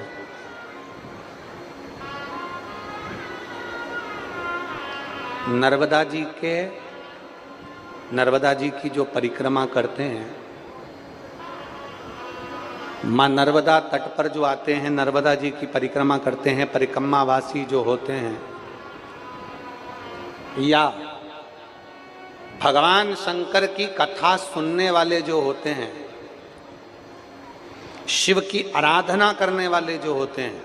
नर्मदा जी की जो परिक्रमा करते हैं, मां नर्मदा तट पर जो आते हैं, नर्मदा जी की परिक्रमा करते हैं, परिक्रमावासी जो होते हैं, या भगवान शंकर की कथा सुनने वाले जो होते हैं, शिव की आराधना करने वाले जो होते हैं,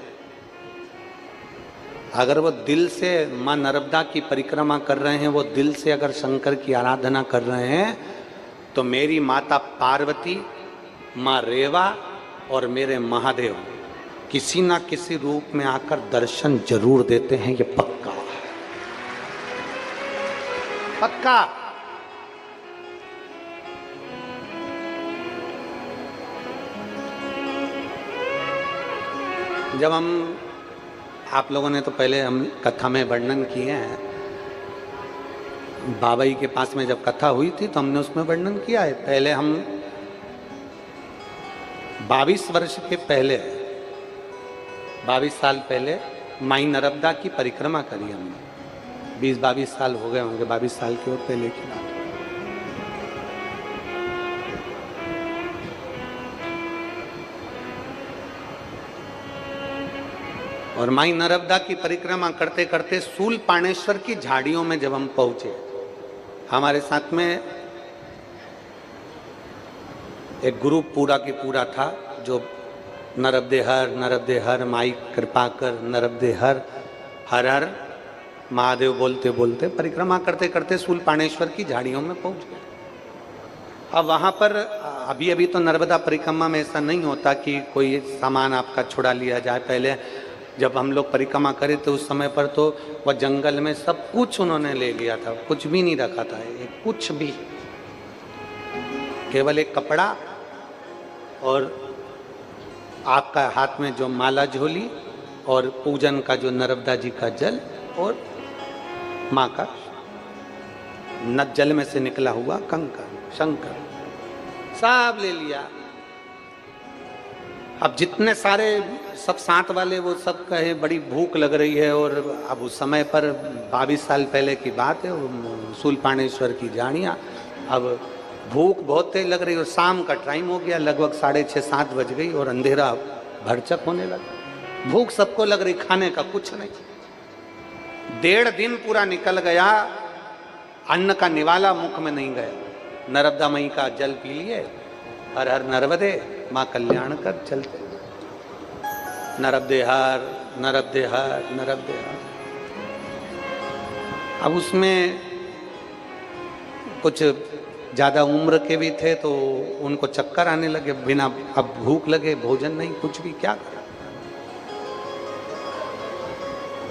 अगर वो दिल से मां नर्मदा की परिक्रमा कर रहे हैं, वो दिल से अगर शंकर की आराधना कर रहे हैं, तो मेरी माता पार्वती, मां रेवा और मेरे महादेव किसी ना किसी रूप में आकर दर्शन जरूर देते हैं। ये पक्का पक्का। जब हम, आप लोगों ने तो पहले हम कथा में वर्णन किए हैं, बाबा जी के पास में जब कथा हुई थी तो हमने उसमें वर्णन किया है। पहले हम 22 वर्ष के पहले, 22 साल पहले माई नर्मदा की परिक्रमा करी हमने। 20-22 साल हो गए होंगे, 22 साल की और पहले की बात। और माई नर्मदा की परिक्रमा करते करते सूल पाणेश्वर की झाड़ियों में जब हम पहुंचे, हमारे साथ में एक ग्रुप पूरा की पूरा था जो नर्मदे हर माई कृपा कर, नर्मदे हर हर महादेव बोलते बोलते परिक्रमा करते करते सूल पाणेश्वर की झाड़ियों में पहुंच गए। अब वहाँ पर अभी तो नर्मदा परिक्रमा में ऐसा नहीं होता कि कोई सामान आपका छुड़ा लिया जाए। पहले जब हम लोग परिक्रमा करे तो उस समय पर तो वह जंगल में सब कुछ उन्होंने ले लिया था, कुछ भी नहीं रखा था, कुछ भी, केवल एक कपड़ा और आपका हाथ में जो माला झोली और पूजन का जो नर्मदा जी का जल और माँ का, न जल में से निकला हुआ कंकर, शंकर सब ले लिया। अब जितने सारे सब साथ वाले वो सब कहे बड़ी भूख लग रही है, और अब उस समय पर 22 साल पहले की बात है, शूलपाणेश्वर की जानिया, अब भूख बहुत तेज लग रही और शाम का टाइम हो गया, लगभग 6:30-7 बज गई और अंधेरा भरचक होने लगा। भूख सबको लग रही, खाने का कुछ नहीं। 1.5 दिन पूरा निकल गया, अन्न का निवाला मुख में नहीं गया। नर्मदा मई का जल पी लिए, हर हर नर्मदे माँ कल्याण कर चलते, नर्मदे हर नर्मदे हर नर्मदे हर। अब उसमें कुछ ज़्यादा उम्र के भी थे तो उनको चक्कर आने लगे, बिना अब भूख लगे, भोजन नहीं, कुछ भी, क्या करें।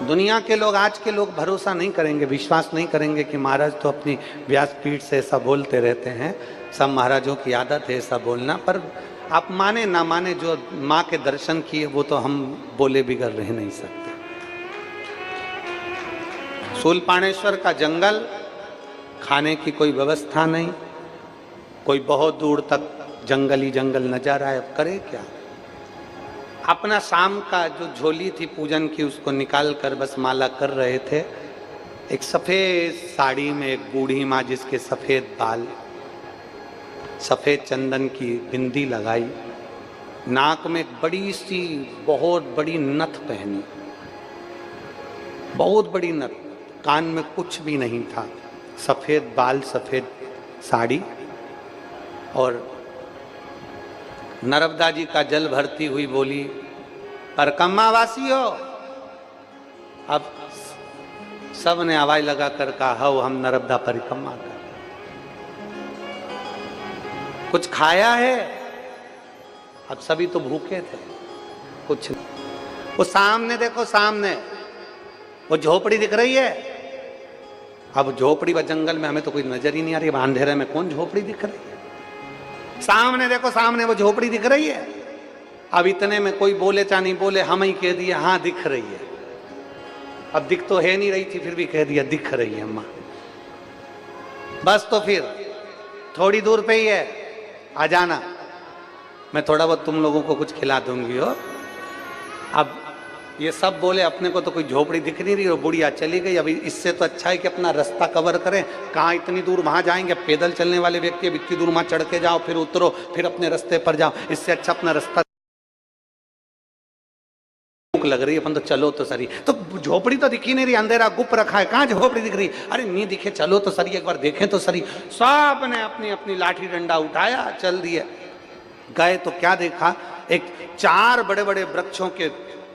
दुनिया के लोग, आज के लोग भरोसा नहीं करेंगे, विश्वास नहीं करेंगे कि महाराज तो अपनी व्यासपीठ से ऐसा बोलते रहते हैं, सब महाराजों की आदत है ऐसा बोलना। पर आप माने ना माने, जो माँ के दर्शन किए वो तो हम बोले बिगड़ रह नहीं सकते। शूलपाणेश्वर का जंगल, खाने की कोई व्यवस्था नहीं, कोई बहुत दूर तक जंगल ही जंगल नजर आए, अब करे क्या। अपना शाम का जो झोली थी पूजन की उसको निकाल कर बस माला कर रहे थे। एक सफ़ेद साड़ी में एक बूढ़ी माँ, जिसके सफ़ेद बाल, सफ़ेद चंदन की बिंदी लगाई, नाक में एक बड़ी सी बहुत बड़ी नथ पहनी, बहुत बड़ी नथ, कान में कुछ भी नहीं था, सफ़ेद बाल, सफ़ेद साड़ी, और नर्मदा जी का जल भरती हुई बोली, परकम्मा वासी हो। अब सब ने आवाज लगा कर कहा, हो हम नर्मदा परिक्रमा कर। कुछ खाया है? अब सभी तो भूखे थे, कुछ नहीं। वो सामने देखो, सामने वो झोपड़ी दिख रही है। अब झोपड़ी व जंगल में हमें तो कोई नजर ही नहीं आ रही, अंधेरे में कौन झोपड़ी दिख रही है। सामने देखो, सामने वो झोपड़ी दिख रही है। अब इतने में कोई बोले चाहे नहीं बोले, हम ही कह दिया हाँ दिख रही है। अब दिख तो है नहीं रही थी, फिर भी कह दिया दिख रही है अम्मा। बस तो फिर थोड़ी दूर पे ही है, आ जाना, मैं थोड़ा बहुत तुम लोगों को कुछ खिला दूंगी हो। अब ये सब बोले, अपने को तो कोई झोपड़ी दिख नहीं रही और बुढ़िया चली गई। अभी इससे तो अच्छा है कि अपना रास्ता कवर करें, कहाँ इतनी दूर वहां जाएंगे, पैदल चलने वाले व्यक्ति अब इतनी दूर वहां चढ़ के जाओ, फिर उतरो, फिर अपने रास्ते पर जाओ, इससे अच्छा अपना रास्ता। भूख लग रही है, अपन तो चलो तो सही। तो झोपड़ी तो दिखी नहीं रही, अंधेरा गुप रखा है, कहाँ झोपड़ी दिख रही? अरे नहीं दिखे, चलो तो सही, एक बार देखें तो सही। सब ने अपनी अपनी लाठी डंडा उठाया, चल दिए। गए तो क्या देखा, एक 4 बड़े बड़े वृक्षों के,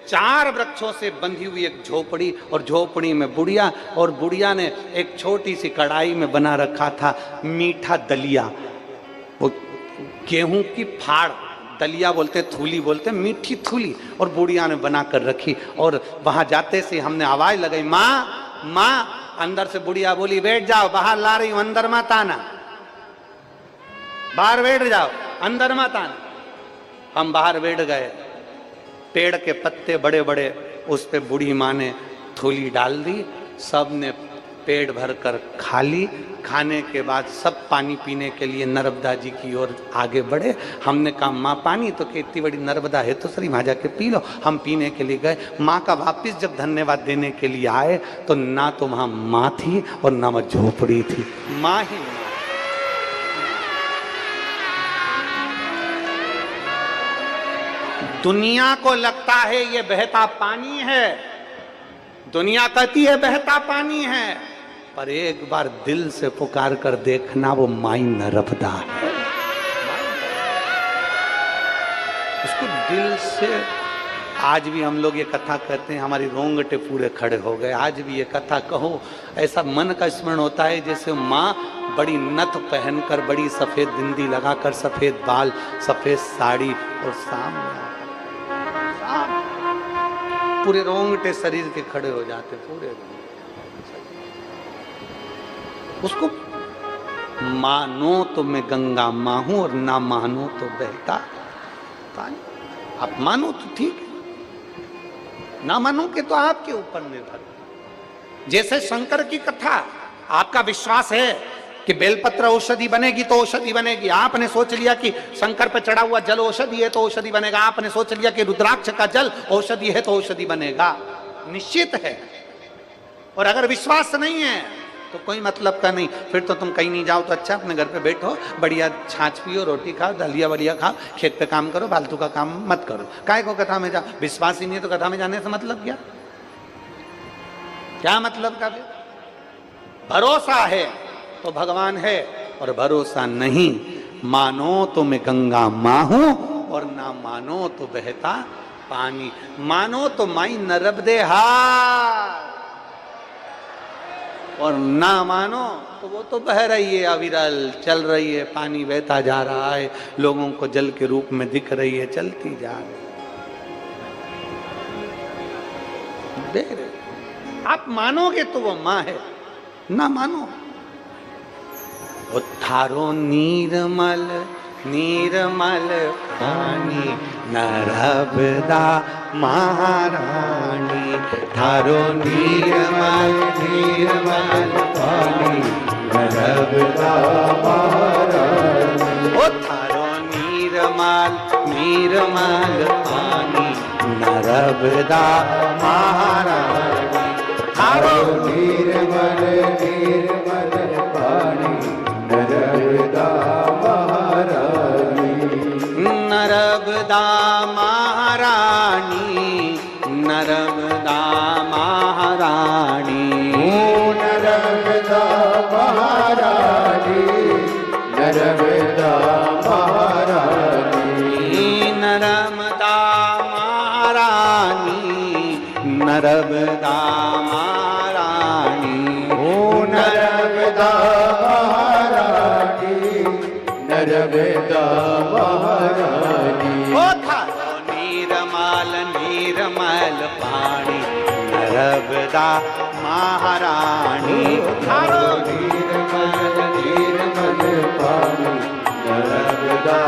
4 वृक्षों से बंधी हुई एक झोपड़ी, और झोपड़ी में बुढ़िया, और बुढ़िया ने एक छोटी सी कढ़ाई में बना रखा था मीठा दलिया, वो गेहूं की फाड़, दलिया बोलते, थूली बोलते, मीठी थूली, और बुढ़िया ने बना कर रखी। और वहां जाते से हमने आवाज लगाई, माँ माँ। अंदर से बुढ़िया बोली, बैठ जाओ, बाहर ला रही हूं, अंदर मत आना, बाहर बैठ जाओ, अंदर मत आना। हम बाहर बैठ गए, पेड़ के पत्ते बड़े बड़े, उस पे बूढ़ी माँ ने थूली डाल दी, सब ने पेट भर कर खा ली। खाने के बाद सब पानी पीने के लिए नर्मदा जी की ओर आगे बढ़े। हमने कहा माँ पानी, तो कि इतनी बड़ी नर्मदा है तो सही, वहाँ जाके पी लो। हम पीने के लिए गए, माँ का वापिस जब धन्यवाद देने के लिए आए तो ना तो वहाँ माँ थी और ना वह झोपड़ी थी, माँ ही माँ। दुनिया को लगता है ये बहता पानी है, दुनिया कहती है बहता पानी है, पर एक बार दिल से पुकार कर देखना, वो माई नर्मदा है। उसको दिल से, आज भी हम लोग ये कथा कहते हैं, हमारी रोंगटे पूरे खड़े हो गए। आज भी ये कथा कहो, ऐसा मन का स्मरण होता है जैसे माँ बड़ी नथ पहनकर, बड़ी सफेद बिंदी लगाकर, सफेद बाल, सफेद साड़ी, और सामने पूरे रोंगटे शरीर के खड़े हो जाते, पूरे। उसको मानो तो मैं गंगा माँ हूं, और ना मानो तो बहता पानी। आप मानो तो ठीक है, ना मानो के तो आपके ऊपर निर्भर। जैसे शंकर की कथा, आपका विश्वास है कि बेलपत्र औषधि बनेगी तो औषधि बनेगी। आपने सोच लिया कि शंकर पर चढ़ा हुआ जल औषधि है तो औषधि बनेगा। आपने सोच लिया कि रुद्राक्ष का जल औषधि है तो औषधि बनेगा। निश्चित है। और अगर विश्वास नहीं है तो कोई मतलब का नहीं। फिर तो तुम कहीं नहीं जाओ तो अच्छा, अपने घर पे बैठो, बढ़िया छाछ पियो, रोटी खाओ, दलिया वलिया खाओ, खेत पे काम करो, फालतू का काम मत करो। काय को कथा में जाओ? विश्वास ही नहीं है तो कथा में जाने से मतलब क्या? क्या मतलब का? भरोसा है तो भगवान है, और भरोसा नहीं, मानो तो मैं गंगा माँ हूं और ना मानो तो बहता पानी। मानो तो माई नरब दे हार, और ना मानो तो वो तो बह रही है, अविरल चल रही है, पानी बहता जा रहा है, लोगों को जल के रूप में दिख रही है, चलती जा रही है। आप मानोगे तो वो माँ है, ना मानो। थारो नीरमल नीरमल पानी नर्मदा महारानी। थारो नीरमल नीरमल पानी नर्मदा महारानी। ओ थारो नीरमल नीरमल पानी नर्मदा महारानी। थारो निर्मल निर्मल पानी नर्मदा महारानी। नर्मदा महारानी, नर्मदा महारानी। ओ नर्मदा महारानी, नर्मदा महारानी। नर्मदा महारानी, नर्मदा महारानी। ओ नर्मदा महारानी, नर्मदा महारानी। ओ थारो नीरमल नीरमल पानी नर्मदा महारानी। थारो निर्मल निर्मल पानी नर्मदा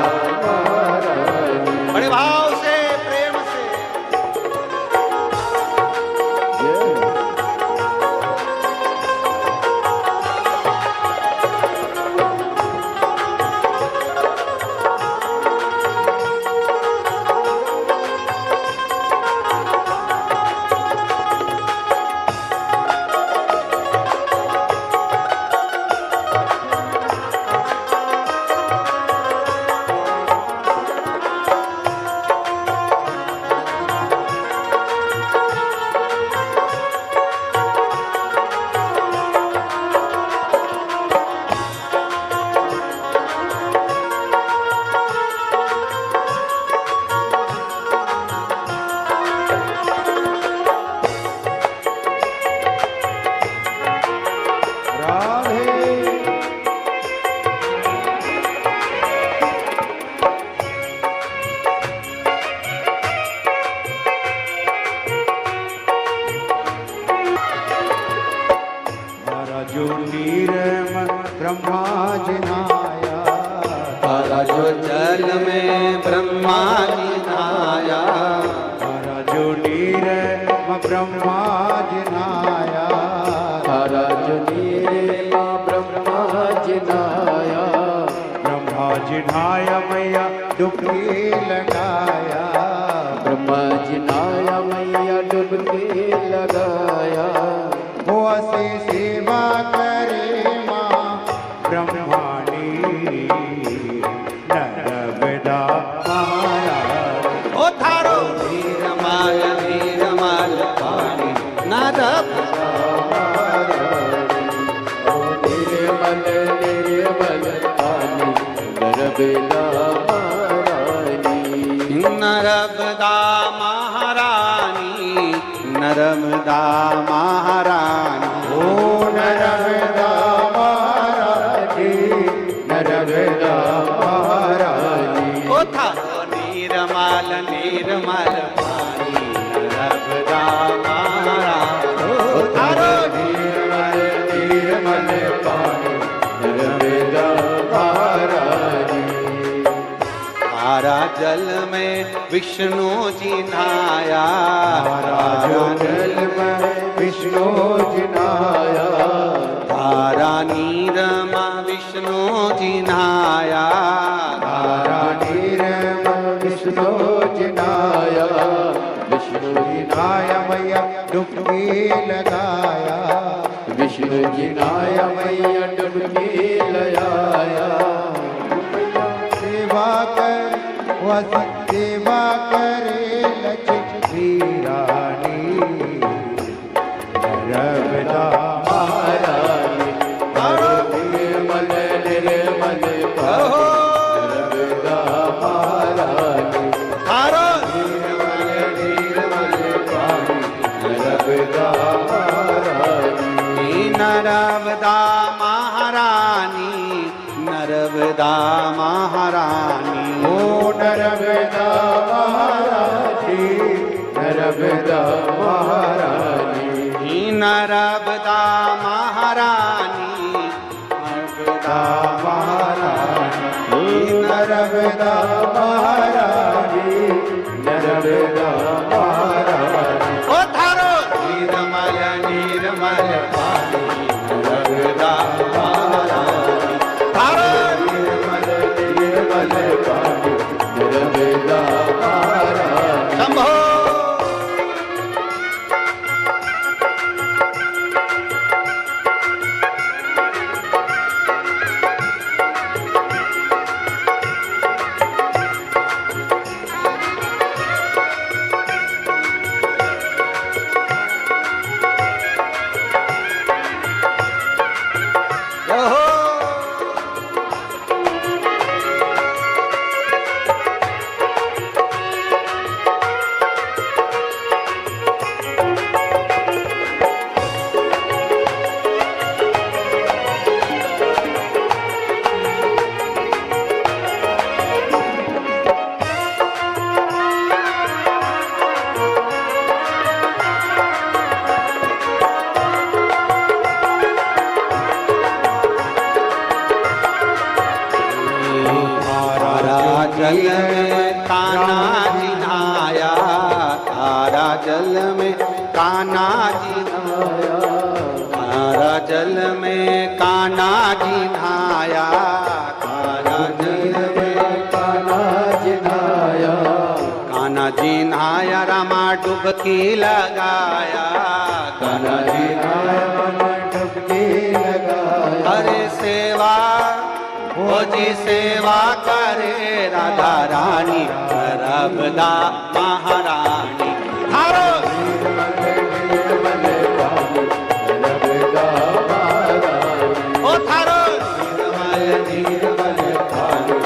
महारानी। बड़े भाव से, प्रेम से। जो निर्मल ब्रह्मा जिनाया। तारा जो जल में ब्रह्मा जी नहाया। तारा जो निर्मल ब्रह्मा जिनाया। तारा जो निर्मल ब्रह्मा जिनाया। ब्रह्मा जिनाया मैया डुबकी लगाया। ब्रह्मा जिनाया मैया डुबकी लगाया। वो से सेवा करे माँ ब्रह्माणी नर्मदा महारानी। ओ थारो नीरमल नीरमल पानी नर्मदा महारानी। ओ निर्मल निर्मल पानी नर्मदा महारानी। नर्मदा महारानी, नर्मदा महारानी। ओ नर्मदा महारानी, नर्मदा महारानी। ओ थारो नीरमल नीरमल पानी नर्मदा महारानी। ओ थारो निर्मल निर्मल पानी नर्मदा महारानी। तारा जल में विष्णु जी नहाया। तारा जल में विष्णु जी नहाया। धारा नीरमा विष्णु जी नहाया, धारा नीरमा विष्णु जी नहाया, विष्णु जी नहाया मैया डुबकी लगाया, विष्णु जी नहाया मैया डुबकी लगाया। सेवा कर वस सेवा करे लक्ष्मी रानी, नर्मदा महारानी, निर्मल निर्मल पानी, नर्मदा महारानी, निर्मल निर्मल पानी, नर्मदा महारानी, नर्मदा महारानी, नर्मदा महारानी, ओ नर्मदा महारानी, नर्मदा महारानी, नर्मदा महारानी, नर्मदा महारानी, नर्मदा महारानी, नर्मदा महारानी, ओ थारो निर्मल निर्मल पानी, नर्मदा महारानी, थारो निर्मल निर्मल पानी, नर्मदा महारानी। शंभो जल में कान्हा जी नहाया, तारा जल में कान्हा जी नहाया, तारा जल में कान्हा जी नहाया, तारा जल में कान्हा जी नहाया, कान्हा जी नहाया, रामा डुबकी लगाया, कान्हा जी नहाया डुबकी लगाया। अरे सेवा ओ जी सेवा करे राधा रानी, नर्मदा महारानी, थारो निर्मल पानी, नर्मदा महारानी, ओ थारो निर्मल निर्मल पानी,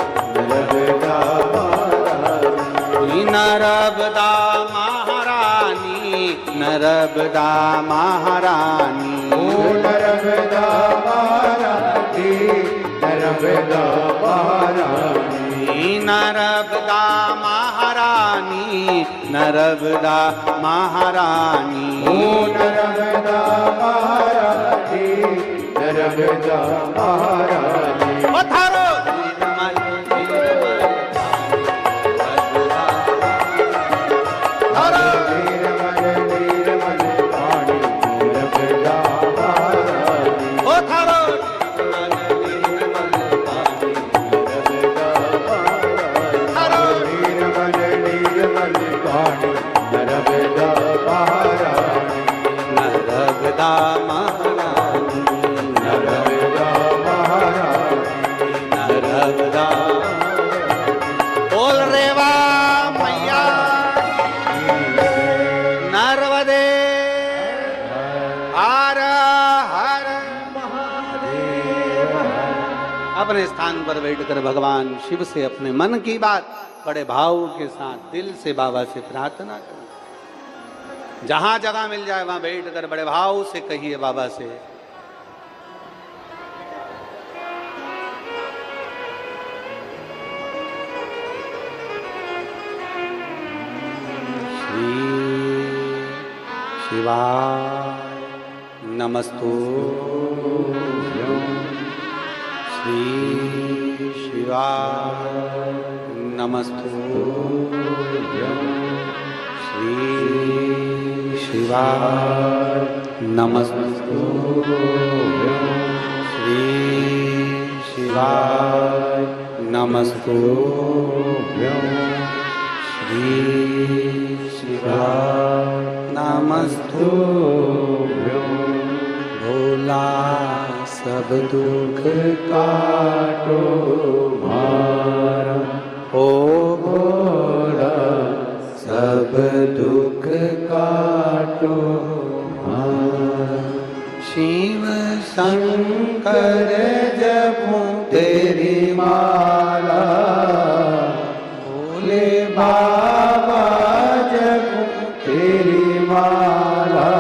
नर्मदा महारानी, नर्मदा महारानी, नर्मदा महारानी, ओ नर्मदा महारानी, नर्मदा महारानी, नर्मदा महारानी, नर्मदा महारानी, ओ नर्मदा महारानी, नर्मदा महारानी, ओ थारो निर्मल निर्मल थारो निर्मल निर्मल पानी, नर्मदा महारानी, ओ थारो निर्मल पानी, थारो निर्मल निर्मल पानी, नर्मदा महारानी, नर्मदा महारानी, नर्मदा महारानी, नर्मदा बोल रेवा मैया नर्मदे हर हर महादेव। अपने स्थान पर बैठकर भगवान शिव से अपने मन की बात बड़े भाव के साथ दिल से बाबा से प्रार्थना करें। जहां जगह मिल जाए वहां बैठकर बड़े भाव से कहिए बाबा से, श्री शिवाय नमस्तुभ्यं, श्री शिवाय नमस्तुभ्यं, श्री शिवाय नमस्तुभ्यं। शिवाय नमस्तुभ्यं श्री शिवाय नमस्तुभ्यं भोला सब दुख काटो मारा ओ भोला सब दुख काटो मारा शिव शंकर जपूं तेरी माला भोले बाबा जपूं तेरी माला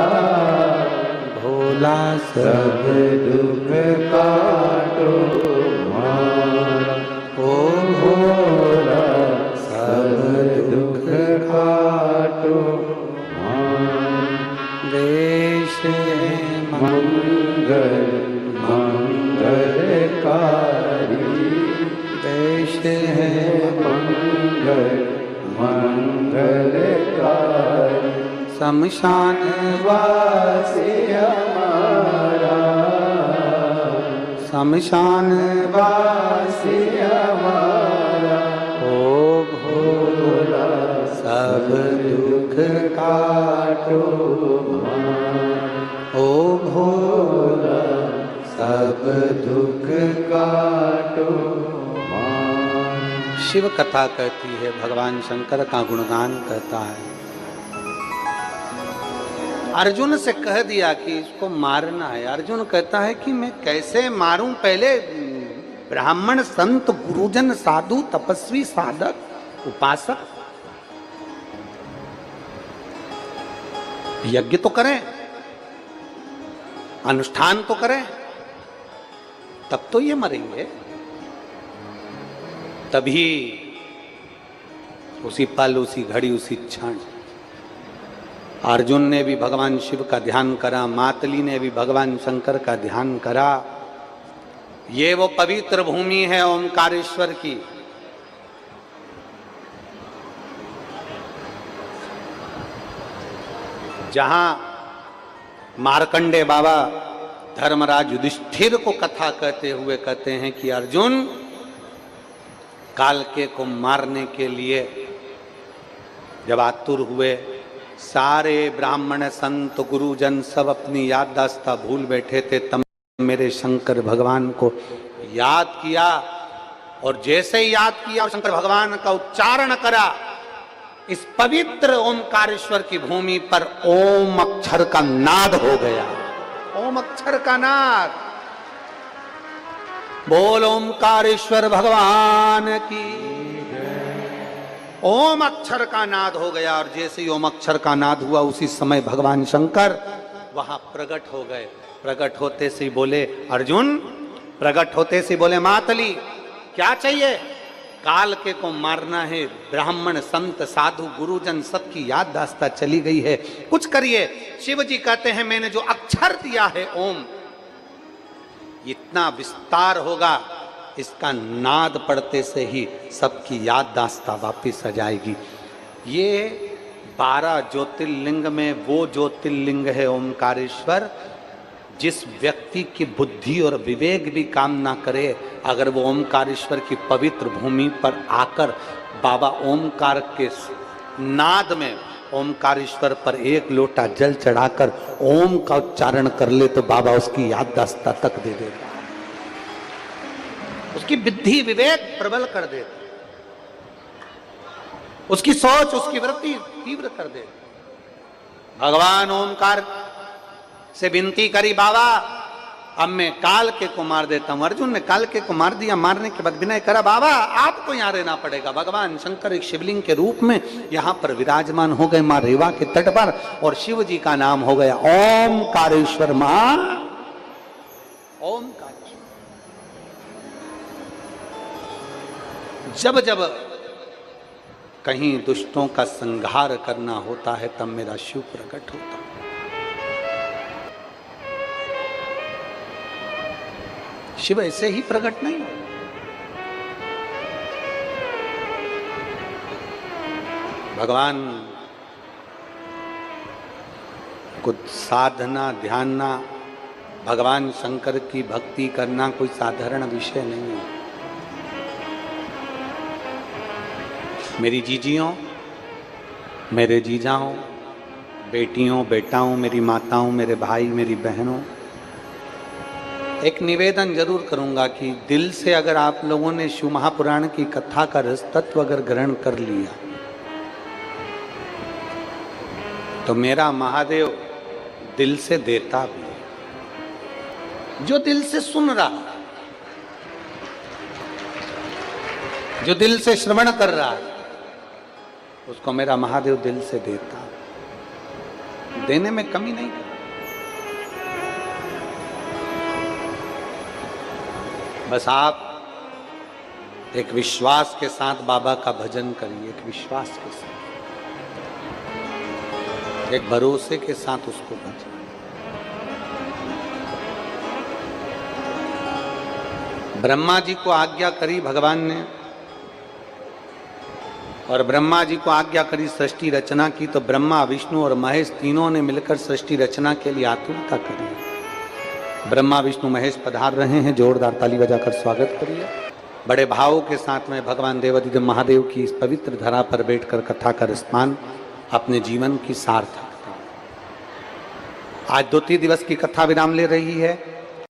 भोला सब दुख काटो मारा ओ भोला सब दुख काटो मारा देश मंगल मंगलकारी देश है मंगल मंगलकारी शमशान वासी हमारा शमशान वासी हमारा ओ भोला सब दुख काटो ओ भोला सब दुख काटो शिव कथा कहती है, भगवान शंकर का गुणगान कहता है। अर्जुन से कह दिया कि इसको मारना है। अर्जुन कहता है कि मैं कैसे मारूं? पहले ब्राह्मण संत गुरुजन साधु तपस्वी साधक उपासक यज्ञ तो करें, अनुष्ठान तो करें, तब तो ये मरेंगे। तभी उसी पल उसी घड़ी उसी क्षण अर्जुन ने भी भगवान शिव का ध्यान करा, मातली ने भी भगवान शंकर का ध्यान करा। ये वो पवित्र भूमि है ओमकारेश्वर की, जहां मार्कंडे बाबा धर्मराज युधिष्ठिर को कथा कहते हुए कहते हैं कि अर्जुन, कालके को मारने के लिए जब आतुर हुए, सारे ब्राह्मण संत गुरुजन सब अपनी याददाश्ता भूल बैठे थे, तब मेरे शंकर भगवान को याद किया। और जैसे ही याद किया शंकर भगवान का उच्चारण करा, इस पवित्र ओमकारेश्वर की भूमि पर ओम अक्षर का नाद हो गया। ओम अक्षर का नाद, बोल ओमकारेश्वर भगवान की। ओम अक्षर का नाद हो गया, और जैसे ही ओम अक्षर का नाद हुआ उसी समय भगवान शंकर वहां प्रकट हो गए। प्रकट होते से बोले अर्जुन, प्रकट होते से बोले मातली क्या चाहिए? कालके को मारना है। ब्राह्मण संत साधु गुरुजन सबकी याददाश्ता चली गई है, कुछ करिए। शिव जी कहते हैं मैंने जो अक्षर दिया है ओम, इतना विस्तार होगा, इसका नाद पड़ते से ही सबकी याददाश्ता वापिस आ जाएगी। ये 12 ज्योतिर्लिंग में वो ज्योतिर्लिंग है ओमकारेश्वर, जिस व्यक्ति की बुद्धि और विवेक भी काम ना करे, अगर वो ओमकारेश्वर की पवित्र भूमि पर आकर बाबा ओमकार के नाद में ओमकारेश्वर पर एक लोटा जल चढ़ाकर ओम का उच्चारण कर ले, तो बाबा उसकी याददाश्ता तक दे देगा, उसकी बुद्धि विवेक प्रबल कर देगा, उसकी सोच उसकी वृत्ति तीव्र कर देगा। भगवान ओमकार से विनती करी, बाबा अब मैं कालके को मार देता हूं। अर्जुन ने कालके को मार दिया। मारने के बाद विनय करा, बाबा आपको यहां रहना पड़ेगा। भगवान शंकर एक शिवलिंग के रूप में यहां पर विराजमान हो गए मां रेवा के तट पर, और शिव जी का नाम हो गया ओमकारेश्वर। मां ओमकारेश्वर। जब जब कहीं दुष्टों का संहार करना होता है, तब मेरा शिव प्रकट होता है। शिव ऐसे ही प्रकट नहीं, भगवान को साधना ध्यानना भगवान शंकर की भक्ति करना कोई साधारण विषय नहीं है। मेरी जीजियों, मेरे जीजाओं, बेटियों, बेटाओं, मेरी माताओं, मेरे भाई, मेरी बहनों, एक निवेदन जरूर करूंगा कि दिल से अगर आप लोगों ने शिव महापुराण की कथा का रस तत्व अगर ग्रहण कर लिया तो मेरा महादेव दिल से देता भी है। जो दिल से सुन रहा, जो दिल से श्रवण कर रहा है, उसको मेरा महादेव दिल से देता, देने में कमी नहीं करता। बस आप एक विश्वास के साथ बाबा का भजन करिए, एक विश्वास के साथ, एक भरोसे के साथ उसको भजन। ब्रह्मा जी को आज्ञा करी भगवान ने, और ब्रह्मा जी को आज्ञा करी सृष्टि रचना की, तो ब्रह्मा, विष्णु और महेश तीनों ने मिलकर सृष्टि रचना के लिए आतुरता करी। ब्रह्मा, विष्णु, महेश पधार रहे हैं, जोरदार ताली बजाकर स्वागत करिए। बड़े भावों के साथ में भगवान देवाधिदेव महादेव की इस पवित्र धरा पर बैठकर कथा का रसपान अपने जीवन की सार्थकता। आज 2-3 दिवस की कथा विराम ले रही है।